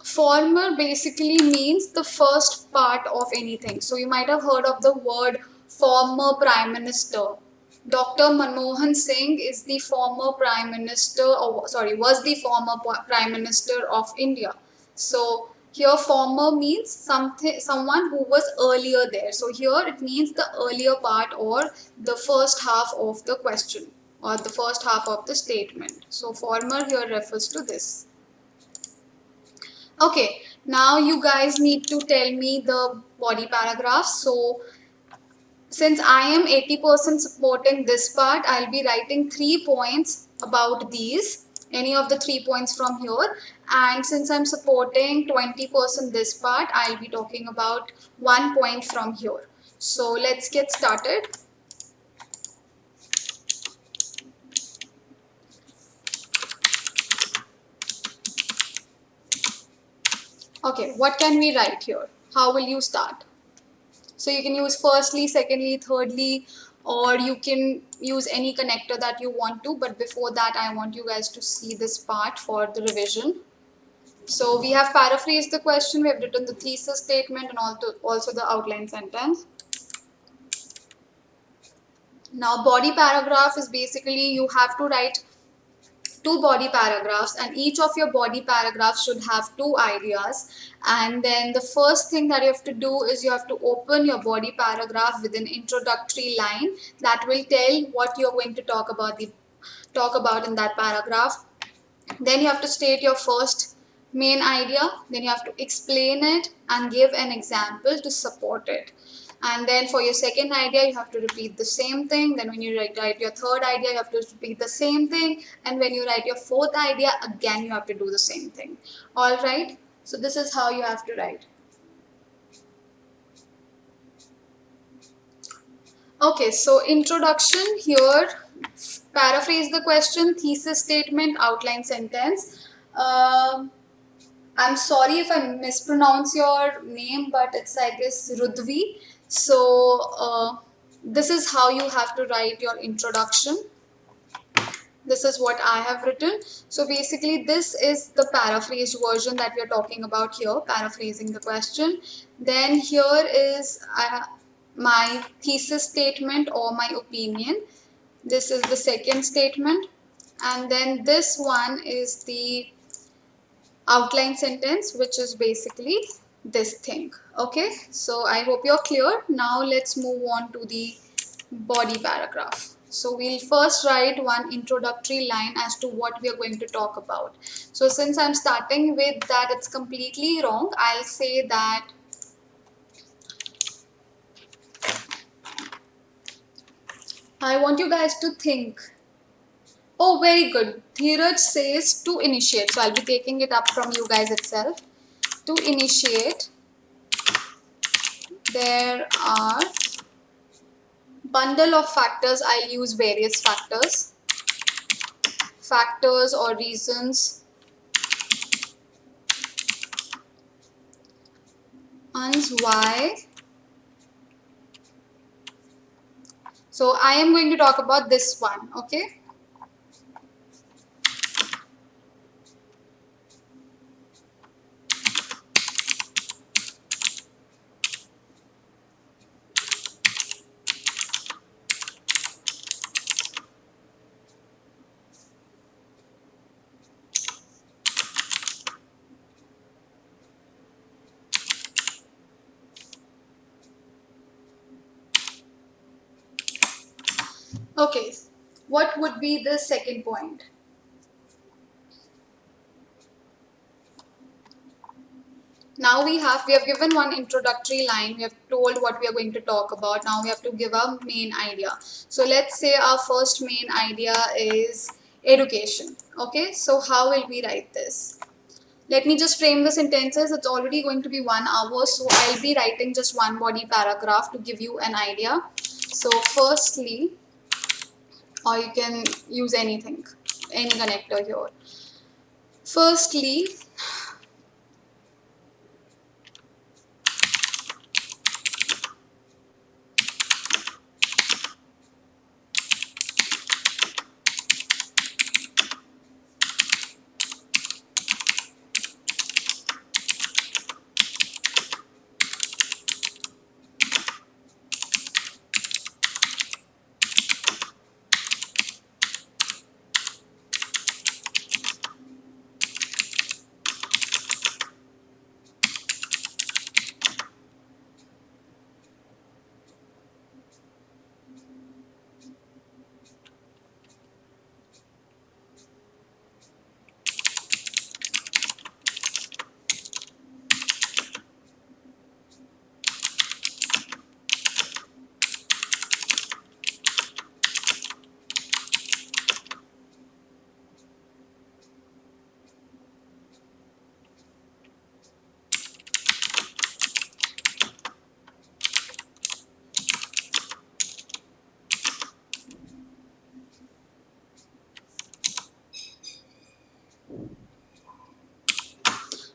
Former basically means the first part of anything. So you might have heard of the word former prime minister. Dr. Manmohan Singh is the former prime minister, or sorry, was the former prime minister of India. So here former means something, someone who was earlier there. So here it means the earlier part or the first half of the question or the first half of the statement. So former here refers to this. Okay, now you guys need to tell me the body paragraph. So, since I am 80% supporting this part, I'll be writing 3 points about these, any of the 3 points from here. And since I'm supporting 20% this part, I'll be talking about 1 point from here. So, let's get started. Okay, what can we write here? How will you start? So you can use firstly, secondly, thirdly, or you can use any connector that you want to. But before that, I want you guys to see this part for the revision. So we have paraphrased the question, we have written the thesis statement and also the outline sentence. Now body paragraph is basically you have to write two body paragraphs, and each of your body paragraphs should have two ideas. And then the first thing that you have to do is you have to open your body paragraph with an introductory line that will tell what you're going to talk about in that paragraph. Then you have to state your first main idea, then you have to explain it and give an example to support it. And then for your second idea, you have to repeat the same thing. Then when you write your third idea, you have to repeat the same thing. And when you write your fourth idea, again, you have to do the same thing. All right. So this is how you have to write. Okay, so introduction here, paraphrase the question, thesis statement, outline sentence. I'm sorry if I mispronounce your name, but it's, I guess, Rudvi. So, this is how you have to write your introduction. This is what I have written. So, basically, this is the paraphrased version that we are talking about here, paraphrasing the question. Then, here is my thesis statement or my opinion. This is the second statement. And then, this one is the outline sentence, which is basically this thing. Okay, so I hope you're clear. Now let's move on to the body paragraph. So we'll first write one introductory line as to what we are going to talk about. So since I'm starting with that it's completely wrong, I'll say that I want you guys to think. Oh, very good. Dheeraj says to initiate. So I'll be taking it up from you guys itself. To initiate, there are bundle of factors. I'll use various factors. factors or reasons why. So I am going to talk about this one, okay? Okay, what would be the second point? Now we have given one introductory line, we have told what we are going to talk about. Now we have to give a main idea. So let's say our first main idea is education. Okay, so how will we write this? Let me just frame the sentences. It's already going to be 1 hour, so I'll be writing just one body paragraph to give you an idea. So firstly, or you can use anything, any connector here. Firstly,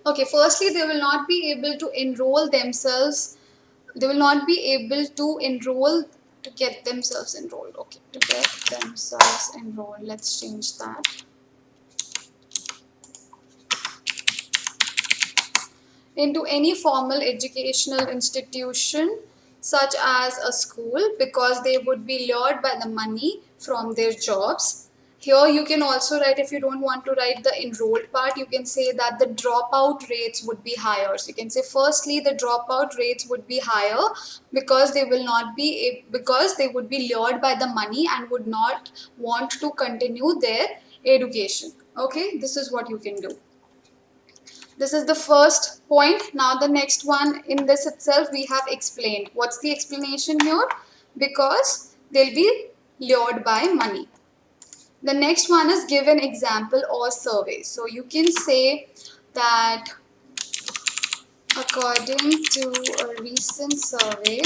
okay, firstly, they will not be able to enroll themselves. They will not be able to enroll to get themselves enrolled. Okay, to get themselves enrolled. Let's change that. Into any formal educational institution such as a school because they would be lured by the money from their jobs. Here you can also write, if you don't want to write the enrolled part, you can say that the dropout rates would be higher. So you can say firstly the dropout rates would be higher because they will not be because they would be lured by the money and would not want to continue their education. Okay, this is what you can do. This is the first point. Now the next one in this itself we have explained. What's the explanation here? Because they'll be lured by money. The next one is give an example or survey. So you can say that according to a recent survey,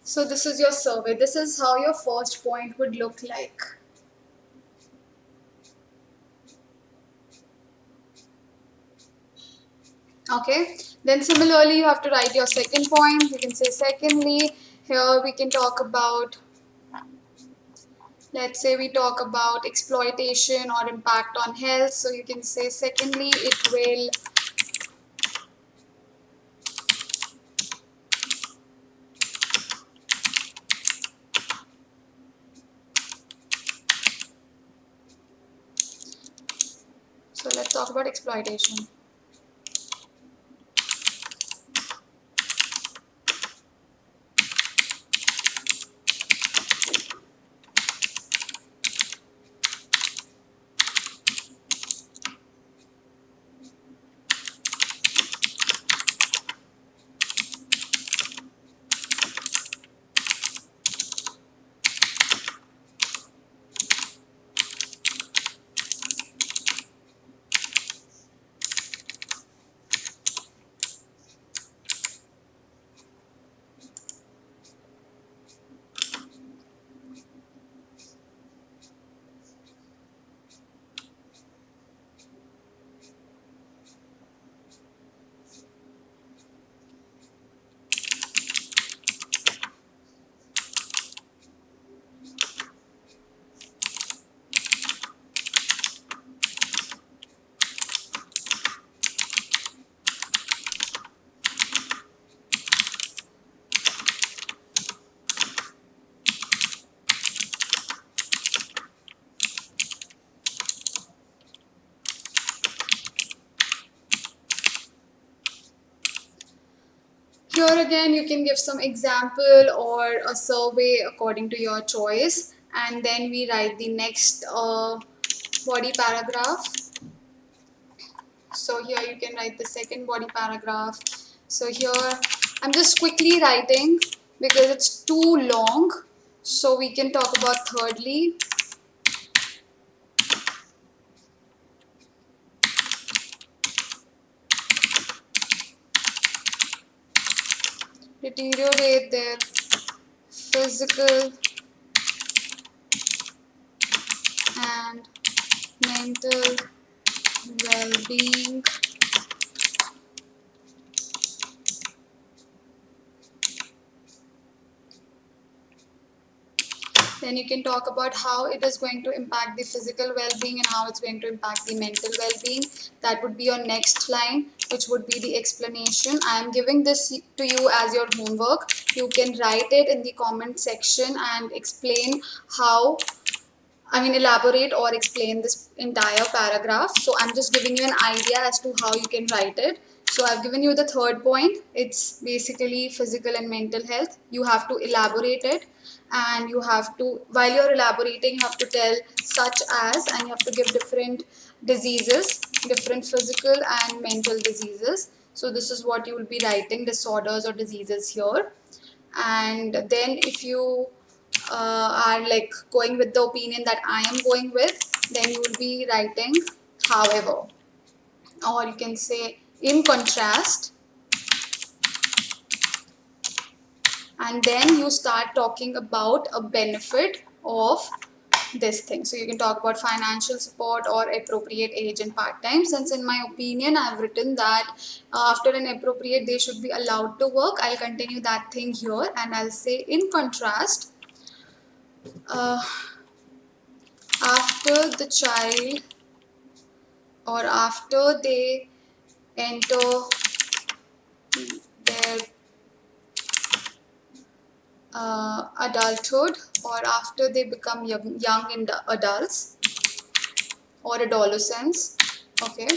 So this is your survey. This is how your first point would look like. Okay, then similarly you have to write your second point. You can say secondly. Here we can talk about, let's say we talk about exploitation or impact on health. So you can say secondly it will so let's talk about exploitation. Here again, you can give some example or a survey according to your choice, and then we write the next body paragraph. So here you can write the second body paragraph. So here I'm just quickly writing because it's too long. So we can talk about thirdly. Deteriorate their physical and mental well-being. Then you can talk about how it is going to impact the physical well-being and how it's going to impact the mental well-being. That would be your next line, which would be the explanation. I am giving this to you as your homework. You can write it in the comment section and explain how, elaborate or explain this entire paragraph. So I'm just giving you an idea as to how you can write it. So I've given you the third point. It's basically physical and mental health. You have to elaborate it, and you have to, while you're elaborating, you have to tell such as, and you have to give different diseases, different physical and mental diseases. So this is what you will be writing, disorders or diseases here. And then if you are like going with the opinion that I am going with, then you will be writing however, or you can say in contrast, and then you start talking about a benefit of this thing. So you can talk about financial support or appropriate age and part-time. Since in my opinion I've written that after an appropriate they should be allowed to work, I'll continue that thing here and I'll say in contrast, uh, after the child or after they enter their adulthood or after they become young adults or adolescents, okay,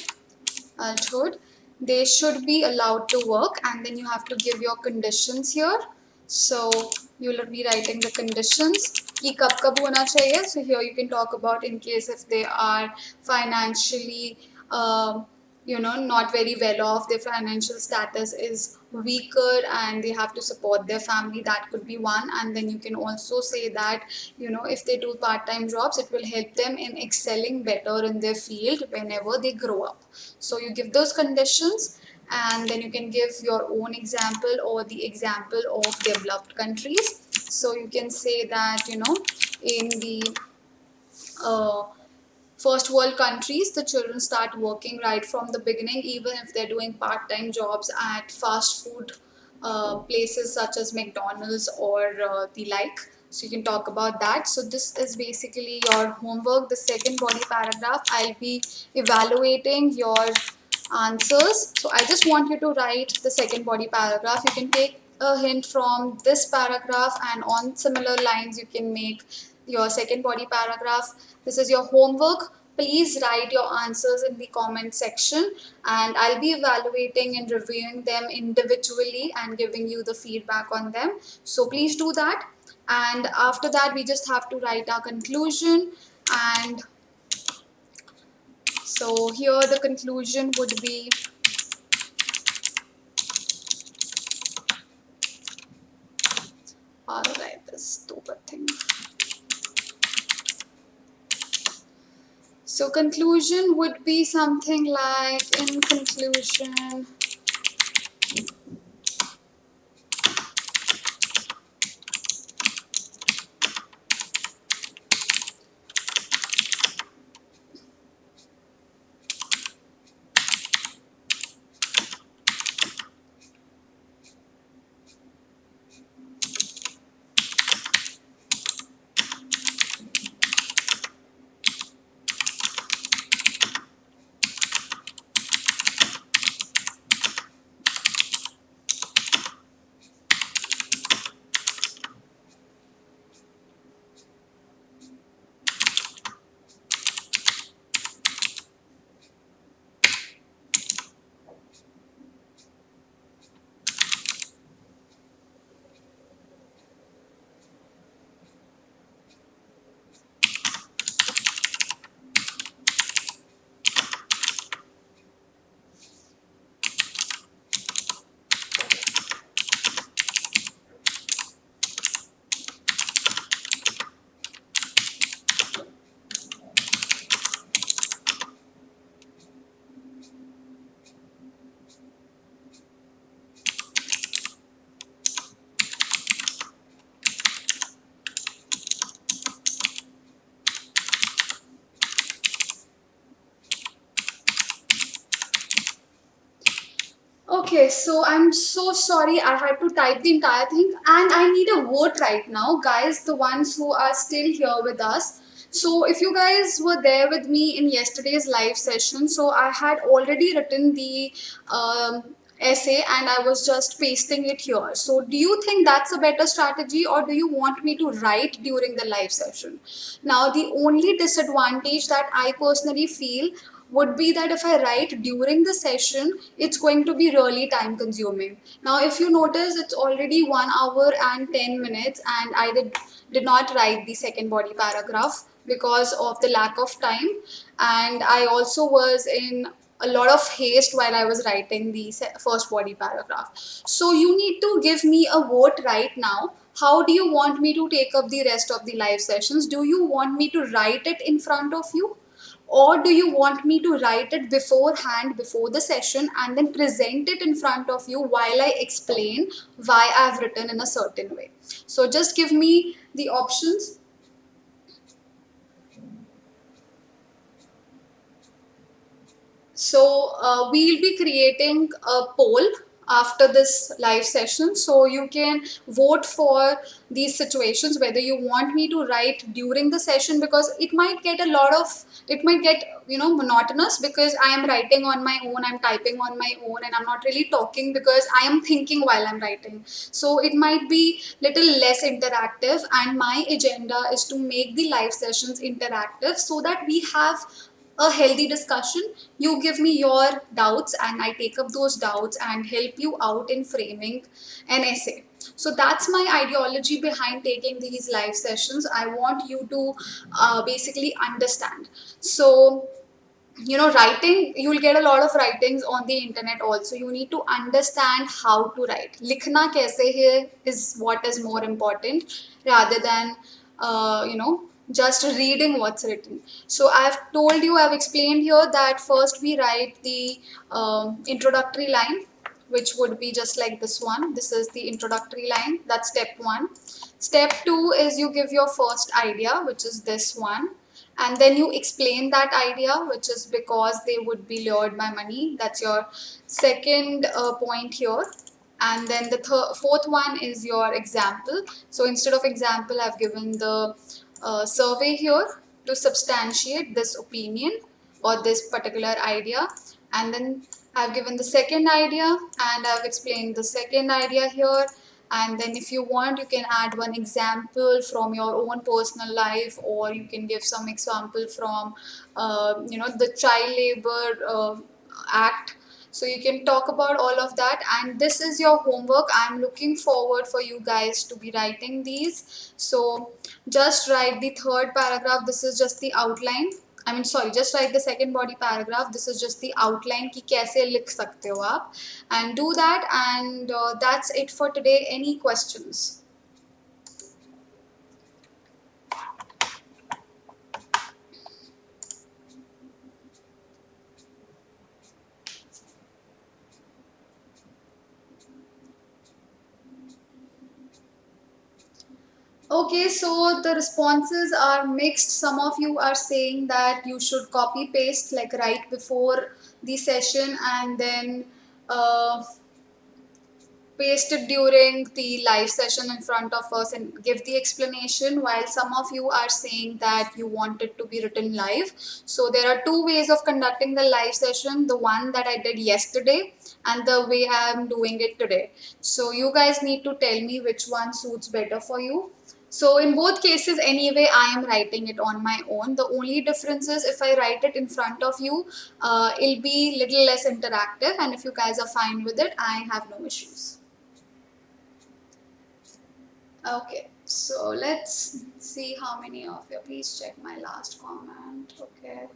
adulthood, they should be allowed to work, and then you have to give your conditions here. So you'll be writing the conditions कि कब कब होना चाहिए. So here you can talk about in case if they are financially not very well off, their financial status is weaker and they have to support their family, that could be one. And then you can also say that if they do part-time jobs, it will help them in excelling better in their field whenever they grow up. So you give those conditions, and then you can give your own example or the example of developed countries. So you can say that, in the uh, first world countries, the children start working right from the beginning, even if they're doing part-time jobs at fast food places such as McDonald's or the like. So you can talk about that. So this is basically your homework. The second body paragraph, I'll be evaluating your answers. So I just want you to write the second body paragraph. You can take a hint from this paragraph, and on similar lines you can make your second body paragraph. This is your homework. Please write your answers in the comment section, and I'll be evaluating and reviewing them individually and giving you the feedback on them. So please do that. And after that, we just have to write our conclusion. And so here the conclusion would be, all right, this stupid thing. So conclusion would be something like, in conclusion, okay, so I'm so sorry I had to type the entire thing, and I need a vote right now, guys, the ones who are still here with us. So if you guys were there with me in yesterday's live session, so I had already written the essay and I was just pasting it here. So do you think that's a better strategy, or do you want me to write during the live session? Now, the only disadvantage that I personally feel would be that if I write during the session, it's going to be really time consuming. Now, if you notice, it's already 1 hour and 10 minutes, and I did not write the second body paragraph because of the lack of time. And I also was in a lot of haste while I was writing the first body paragraph. So you need to give me a vote right now. How do you want me to take up the rest of the live sessions? Do you want me to write it in front of you? Or do you want me to write it beforehand, before the session, and then present it in front of you while I explain why I've written in a certain way? So just give me the options. So we'll be creating a poll after this live session, so you can vote for these situations whether you want me to write during the session, because it might get monotonous, because I am writing on my own, I'm typing on my own, and I'm not really talking because I am thinking while I'm writing. So it might be little less interactive, and my agenda is to make the live sessions interactive so that we have a healthy discussion. You give me your doubts and I take up those doubts and help you out in framing an essay. So that's my ideology behind taking these live sessions. I want you to basically understand. So, writing, you'll get a lot of writings on the internet also. You need to understand how to write. Likhna kaise hai is what is more important, rather than, uh, you know just reading what's written. So I've told you, I've explained here that first we write the introductory line, which would be just like this one. This is the introductory line. That's step one. Step two is you give your first idea, which is this one. And then you explain that idea, which is because they would be lured by money. That's your second point here. And then the fourth one is your example. So instead of example, I've given the survey here to substantiate this opinion or this particular idea. And then I've given the second idea and I've explained the second idea here. And then if you want, you can add one example from your own personal life, or you can give some example from the child labor act. So you can talk about all of that, and this is your homework. I'm looking forward for you guys to be writing these. So just write the third paragraph. This is just the outline. I mean, sorry, just write the second body paragraph. This is just the outline कि कैसे लिख सकते हो आप, and do that. And that's it for today. Any questions? Okay, so the responses are mixed. Some of you are saying that you should copy paste like right before the session and then paste it during the live session in front of us and give the explanation, while some of you are saying that you want it to be written live. So there are two ways of conducting the live session, the one that I did yesterday and the way I am doing it today. So you guys need to tell me which one suits better for you. So in both cases, anyway, I am writing it on my own. The only difference is if I write it in front of you, it'll be little less interactive, and if you guys are fine with it, I have no issues. Okay, so let's see how many of you. Please check my last comment. Okay.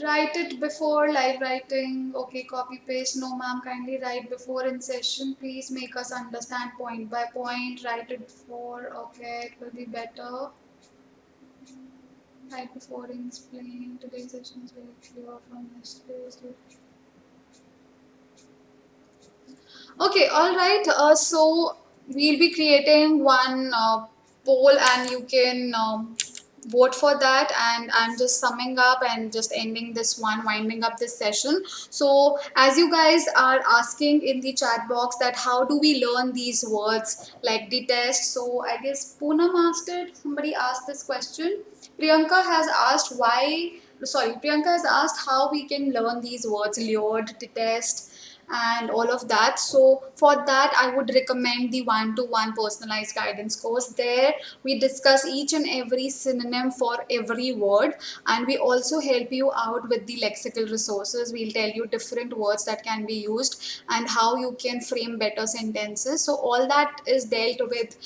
Write it before live writing. Okay, copy paste. No, ma'am, kindly write before in session. Please make us understand point by point. Write it before. Okay, it will be better. Write before and explain. Today's session is very clear from yesterday's. Okay, all right. So we'll be creating one poll, and you can vote for that. And I'm just summing up and just ending this one, winding up this session. So as you guys are asking in the chat box that how do we learn these words like the test. So I guess Poonam asked it. Somebody asked this question. Priyanka has asked why. Sorry, Priyanka has asked how we can learn these words: lured, detest, and all of that. So for that, I would recommend the one-to-one personalized guidance course. There we discuss each and every synonym for every word, and we also help you out with the lexical resources. We'll tell you different words that can be used and how you can frame better sentences. So all that is dealt with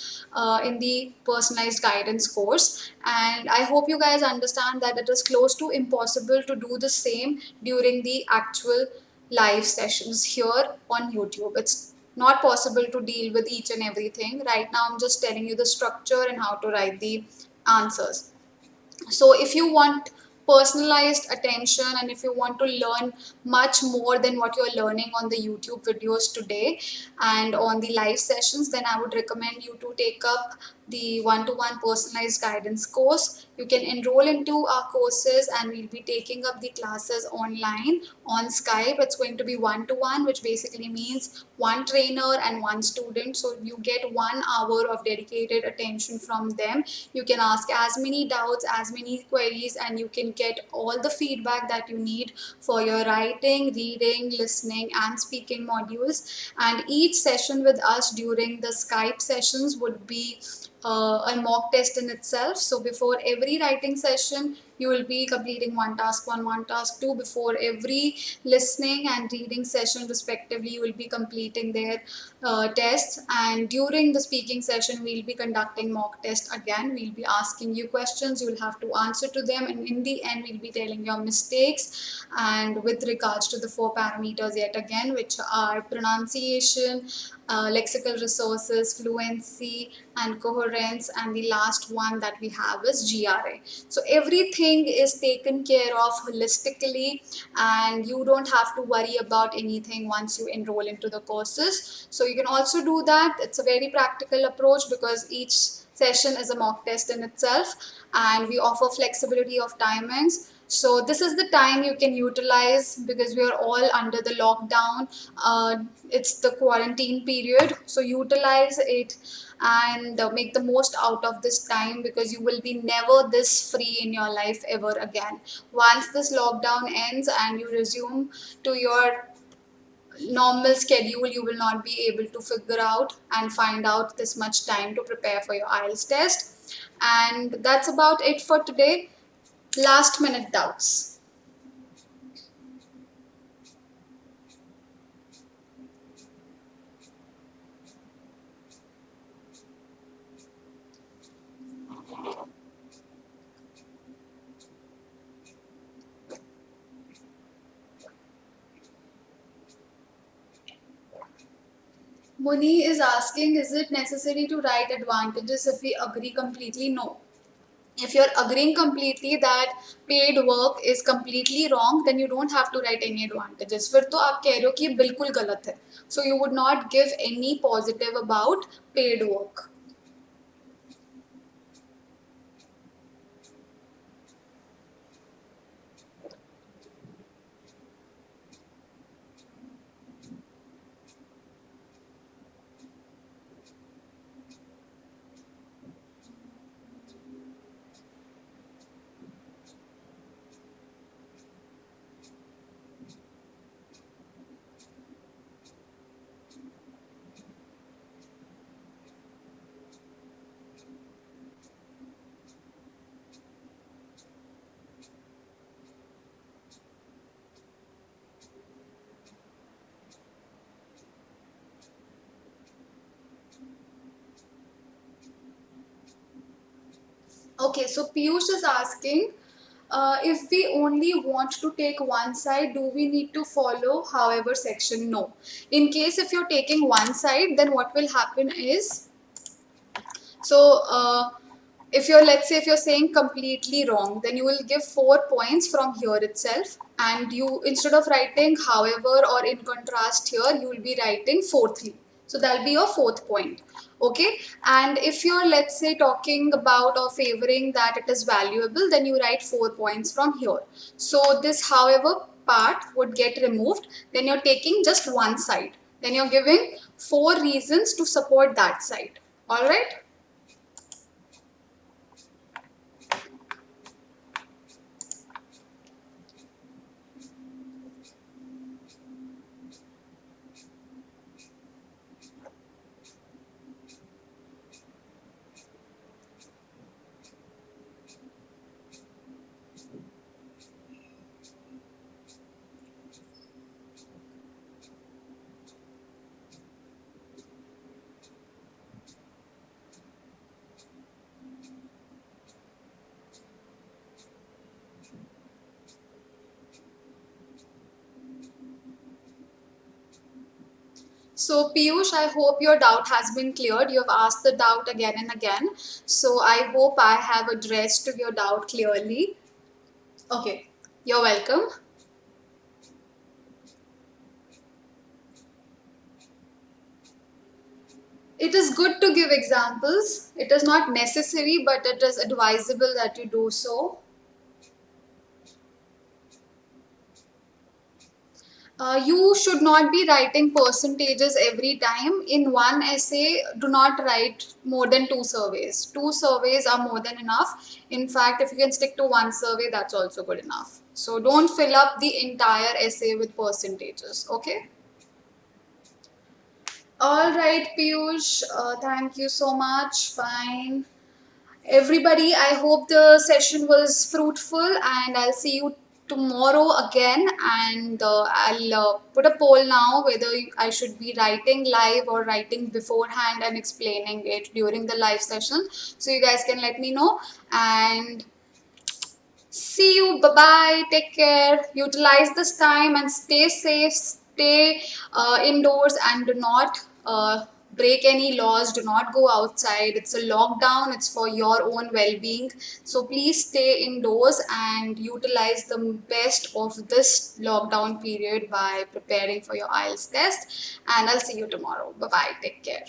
in the personalized guidance course, and I hope you guys understand that it is close to impossible to do the same during the actual live sessions here on YouTube. It's not possible to deal with each and everything. Right now, I'm just telling you the structure and how to write the answers. So if you want personalized attention and if you want to learn much more than what you're learning on the YouTube videos today and on the live sessions, then I would recommend you to take up the one-to-one personalized guidance course. You can enroll into our courses and we'll be taking up the classes online on Skype. It's going to be one-to-one, which basically means one trainer and one student. So you get 1 hour of dedicated attention from them. You can ask as many doubts, as many queries, and you can get all the feedback that you need for your writing, reading, listening, and speaking modules. And each session with us during the Skype sessions would be a mock test in itself. So before every writing session, you will be completing one task one task two. Before every listening and reading session respectively, you will be completing their tests, and during the speaking session we'll be conducting mock test again. We'll be asking you questions, you'll have to answer to them, and in the end we'll be telling your mistakes. And with regards to the four parameters yet again, which are pronunciation, lexical resources, fluency, and coherence, and the last one that we have is GRA. So everything is taken care of holistically, and you don't have to worry about anything once you enroll into the courses. So you can also do that. It's a very practical approach because each session is a mock test in itself, and we offer flexibility of timings. So this is the time you can utilize because we are all under the lockdown. It's the quarantine period, so utilize it and make the most out of this time, because you will be never this free in your life ever again. Once this lockdown ends and you resume to your normal schedule, you will not be able to figure out and find out this much time to prepare for your IELTS test. And that's about it for today. Last minute doubts. Muni is asking, is it necessary to write advantages if we agree completely? No. If you're agreeing completely that paid work is completely wrong, then you don't have to write any advantages. फिर तो आप कह रहे हो कि ये बिल्कुल गलत है. So you would not give any positive about paid work. Okay, so Piyush is asking, if we only want to take one side, do we need to follow however section? No. In case if you're taking one side, then what will happen is, so if you're, let's say if you're saying completely wrong, then you will give 4 points from here itself, and you, instead of writing however or in contrast here, you will be writing fourthly. So that'll be your fourth point. Okay. And if you're, let's say, talking about or favoring that it is valuable, then you write 4 points from here. So this however part would get removed. Then you're taking just one side. Then you're giving 4 reasons to support that side. All right. So Piyush, I hope your doubt has been cleared. You have asked the doubt again and again. So I hope I have addressed your doubt clearly. Okay, you're welcome. It is good to give examples. It is not necessary, but it is advisable that you do so. You should not be writing percentages every time. In one essay, do not write more than 2 surveys. 2 surveys are more than enough. In fact, if you can stick to one survey, that's also good enough. So don't fill up the entire essay with percentages, okay? All right, Piyush, thank you so much. Fine. Everybody, I hope the session was fruitful, and I'll see you tomorrow again. And I'll put a poll now whether I should be writing live or writing beforehand and explaining it during the live session. So you guys can let me know. And see you. Bye bye. Take care. Utilize this time and stay safe. Stay indoors and do not break any laws. Do not go outside. It's a lockdown. It's for your own well being. So please stay indoors and utilize the best of this lockdown period by preparing for your IELTS test. And I'll see you tomorrow. Bye bye. Take care.